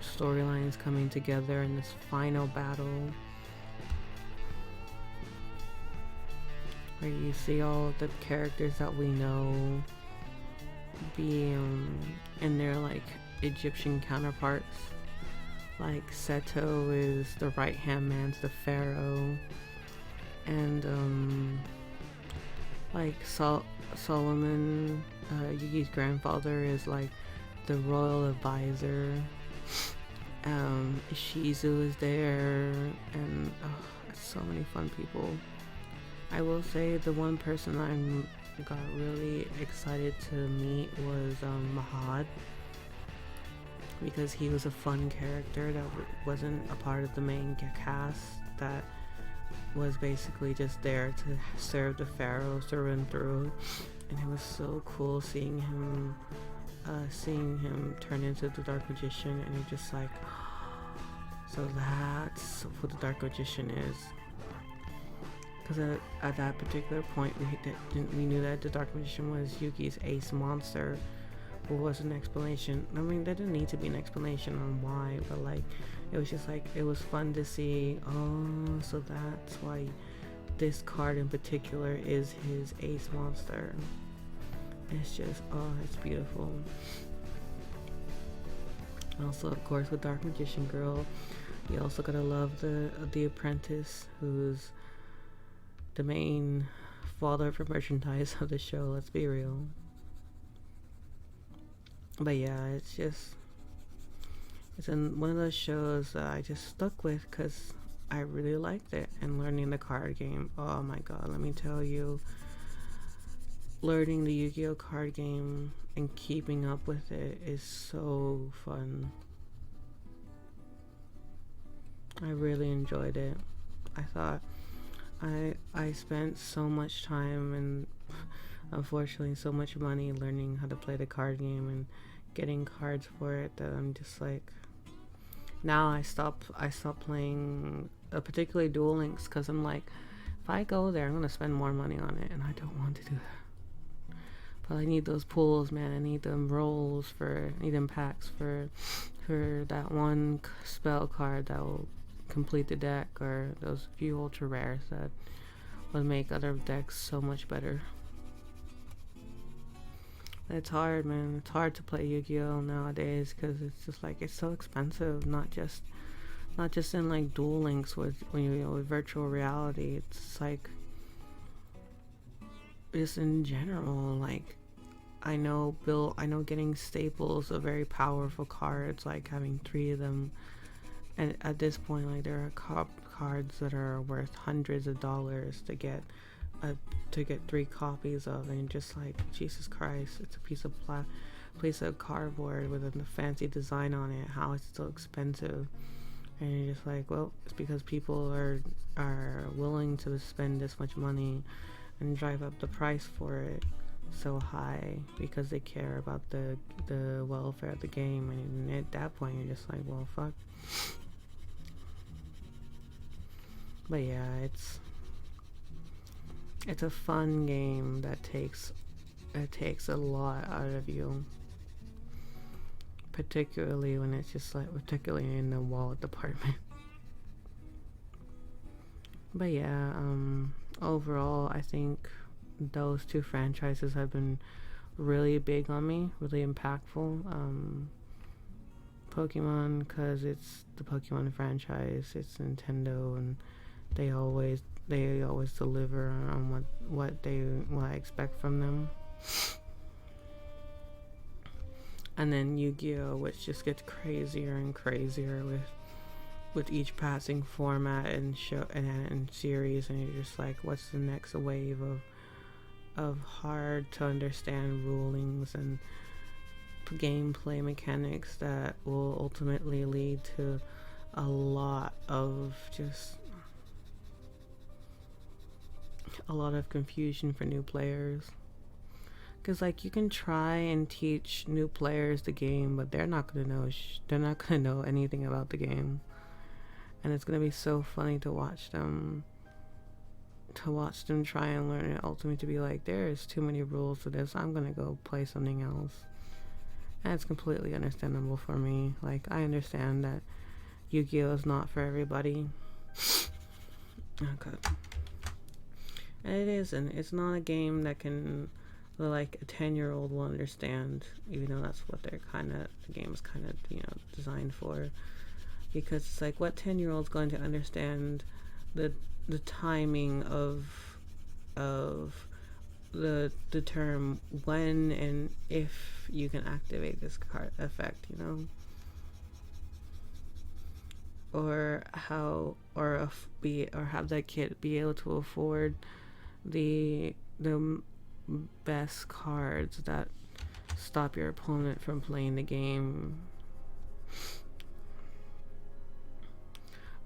storylines coming together in this final battle where you see all of the characters that we know be in their like Egyptian counterparts. Like Seto is the right hand man to the pharaoh, and like Solomon, Yugi's grandfather, is like the royal advisor. Shizu is there, and so many fun people. I will say the one person I got really excited to meet was Mahad, because he was a fun character that wasn't a part of the main cast, that was basically just there to serve the pharaoh through and through, and it was so cool seeing him turn into the Dark Magician, and you're just like, so that's what the Dark Magician is. Because at that particular point, we knew that the Dark Magician was Yugi's ace monster. But was an explanation. I mean, there didn't need to be an explanation on why, but like, it was just like, it was fun to see. Oh, so that's why this card in particular is his ace monster. It's just, it's beautiful. Also, of course, with Dark Magician Girl, you also gotta love the apprentice, who's the main father for merchandise of the show. Let's be real. But yeah, it's one of those shows that I just stuck with because I really liked it. And learning the card game, oh my god, let me tell you, learning the Yu-Gi-Oh card game and keeping up with it is so fun. I really enjoyed it. I thought I spent so much time and unfortunately so much money learning how to play the card game and getting cards for it, that I'm just like, now I stopped playing particularly Duel Links, because I'm like, if I go there I'm gonna spend more money on it, and I don't want to do that. But I need those pools, man. I need them rolls I need them packs for that one spell card that will complete the deck, or those few ultra rares that would make other decks so much better. It's hard, man. It's hard to play Yu-Gi-Oh nowadays because it's just like, it's so expensive. Not just in like Duel Links with virtual reality. It's like, just in general. Like, I know getting staples of very powerful cards, like having 3 of them, and at this point, like, there are cards that are worth hundreds of dollars to get 3 copies of, and just like, Jesus Christ, it's a piece of cardboard with a fancy design on it. How it's so expensive? And you're just like, well, it's because people are willing to spend this much money and drive up the price for it so high because they care about the welfare of the game. And at that point, you're just like, well, fuck. But yeah, it's a fun game that takes it takes a lot out of you, particularly when it's just like, particularly in the wallet department. But yeah, overall, I think those two franchises have been really big on me, really impactful. Pokemon, because it's the Pokemon franchise, it's Nintendo, and they always deliver on what I expect from them. And then Yu-Gi-Oh, which just gets crazier and crazier with each passing format and show and series, and you're just like, what's the next wave of hard to understand rulings and gameplay mechanics that will ultimately lead to a lot of confusion for new players. Because like, you can try and teach new players the game, but they're not gonna know anything about the game, and it's gonna be so funny to watch them try and learn it, ultimately to be like, there's too many rules to this, I'm gonna go play something else. And it's completely understandable for me. Like, I understand that Yu-Gi-Oh is not for everybody. Okay. And it isn't. It's not a game that can, like, a 10-year-old will understand, even though that's what the game is kind of, designed for. Because it's like, what 10-year-old's going to understand the timing of the term when and if you can activate this card effect, or have that kid be able to afford the best cards that stop your opponent from playing the game,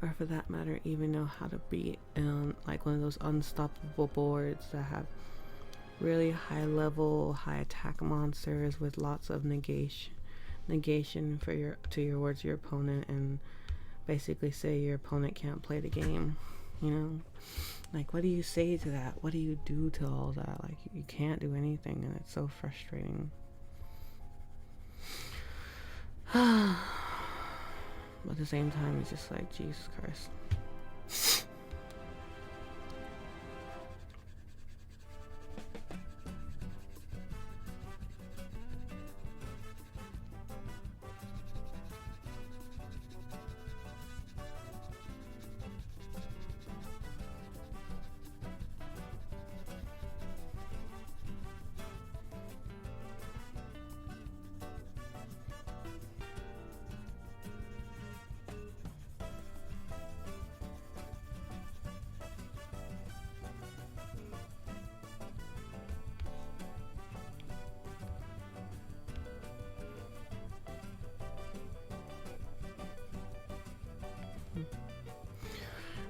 or for that matter, even know how to beat like one of those unstoppable boards that have really high level, high attack monsters with lots of negation towards your opponent, and basically say your opponent can't play the game. Like, what do you say to that? What do you do to all that? Like, you can't do anything, and it's so frustrating. But at the same time, it's just like, Jesus Christ.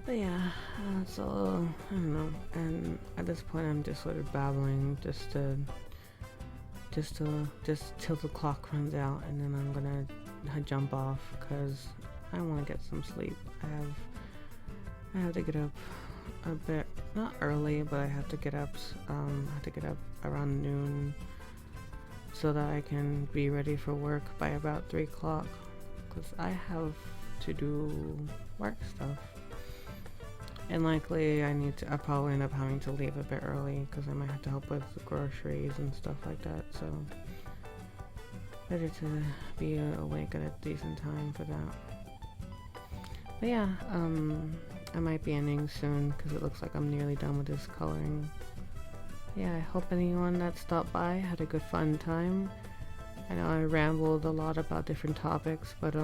But yeah, so I don't know, and at this point I'm just sort of babbling just till the clock runs out, and then I'm gonna jump off because I want to get some sleep. I have to get up a bit, not early, but I have to get up around noon so that I can be ready for work by about 3 o'clock, because I have to do work stuff. And likely I'll probably end up having to leave a bit early because I might have to help with the groceries and stuff like that, so better to be awake at a decent time for that. But yeah, I might be ending soon because it looks like I'm nearly done with this coloring. Yeah, I hope anyone that stopped by had a good fun time. I know I rambled a lot about different topics, but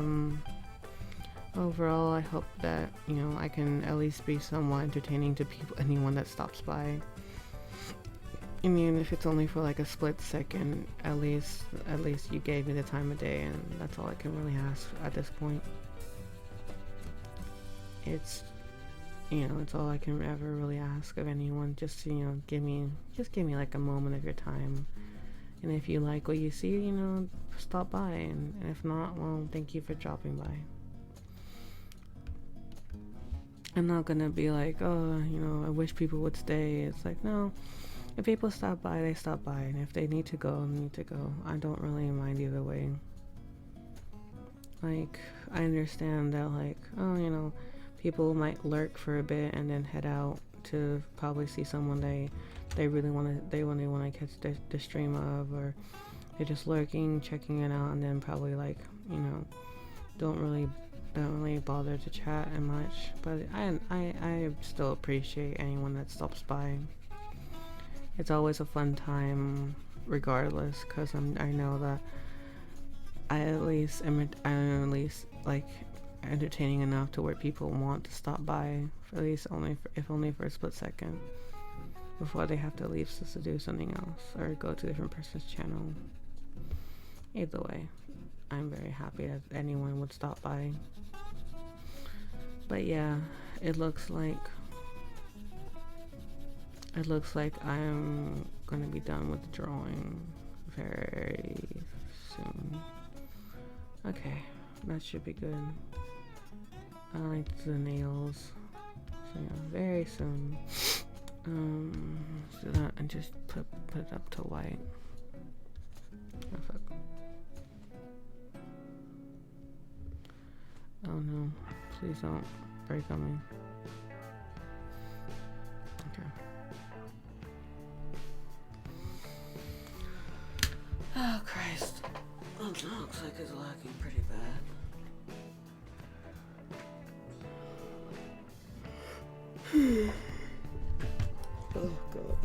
overall, I hope that, I can at least be somewhat entertaining to anyone that stops by. I mean, if it's only for like a split second, at least you gave me the time of day, and that's all I can really ask at this point. It's all I can ever really ask of anyone, just to, give me like a moment of your time. And if you like what you see, stop by, and if not, well, thank you for dropping by. I'm not gonna be like, oh, I wish people would stay. It's like, no, if people stop by, they stop by, and if they need to go, they need to go. I don't really mind either way. Like, I understand that, like, oh, you know, people might lurk for a bit and then head out to probably see someone they really want to catch the stream of, or they're just lurking, checking it out, and then probably, like, you know, don't really bother to chat and much. But I still appreciate anyone that stops by. It's always a fun time regardless, because I know that I'm at least like entertaining enough to where people want to stop by, at least if only for a split second, before they have to leave to do something else or go to a different person's channel. Either way, I'm very happy that anyone would stop by. But yeah, it looks like I'm gonna be done with the drawing very soon. Okay, that should be good. I like the nails. So yeah, very soon. Let's do that and just put it up to white. Oh fuck. Oh no, please don't break on me. Okay. Oh Christ. Well, it looks like it's lacking pretty bad. Oh God.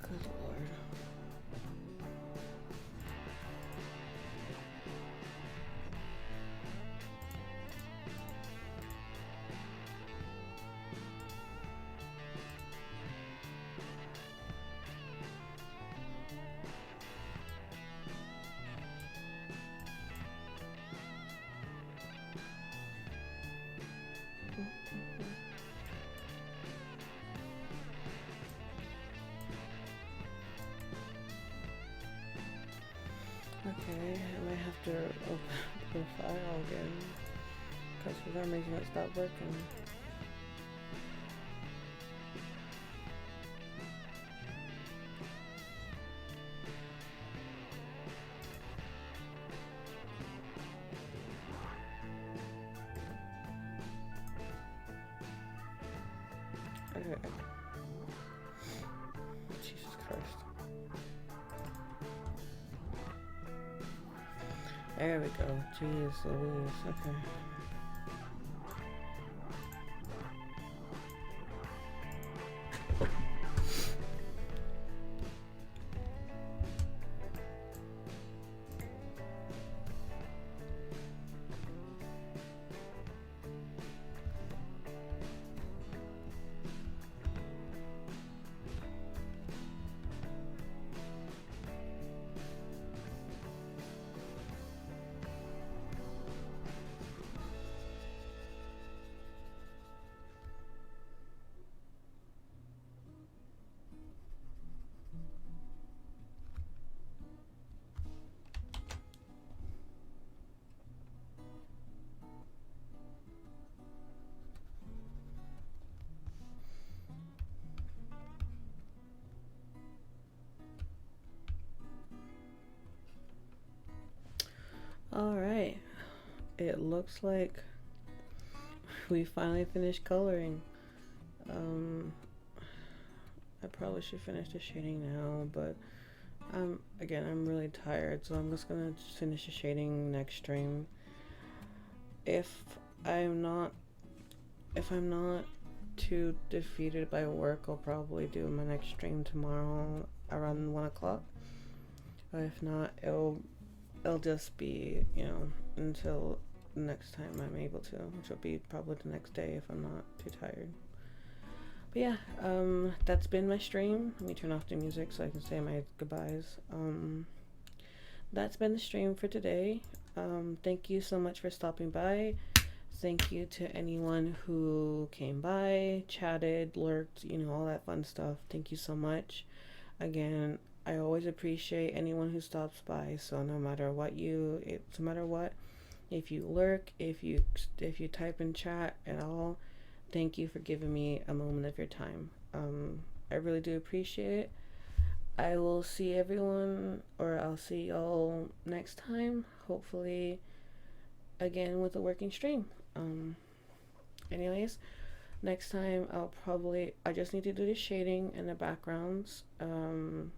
Good Lord. Okay, I might have to open the file again, because for some reason it stopped working. Okay. Jesus Christ. There we go. Jeez Louise. Okay. Alright, it looks like we finally finished coloring. I probably should finish the shading now, but again, I'm really tired, so I'm just gonna finish the shading next stream. If I'm not too defeated by work, I'll probably do my next stream tomorrow around 1 o'clock. But if not, it'll just be, you know, until next time I'm able to, which will be probably the next day if I'm not too tired. But yeah, that's been my stream. Let me turn off the music so I can say my goodbyes. That's been the stream for today. Thank you so much for stopping by. Thank you to anyone who came by, chatted, lurked, all that fun stuff. Thank you so much. Again, I always appreciate anyone who stops by. So no matter what, if you lurk, if you type in chat at all, thank you for giving me a moment of your time. I really do appreciate it. I will see everyone, or I'll see y'all next time. Hopefully, again with a working stream. Anyways, next time I just need to do the shading and the backgrounds,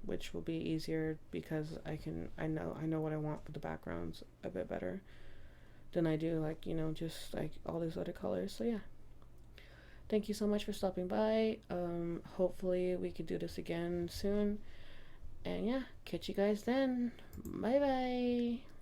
which will be easier because I know what I want with the backgrounds a bit better than I do just like all these other colors. So yeah, thank you so much for stopping by. Hopefully we could do this again soon, and yeah, catch you guys then. Bye bye.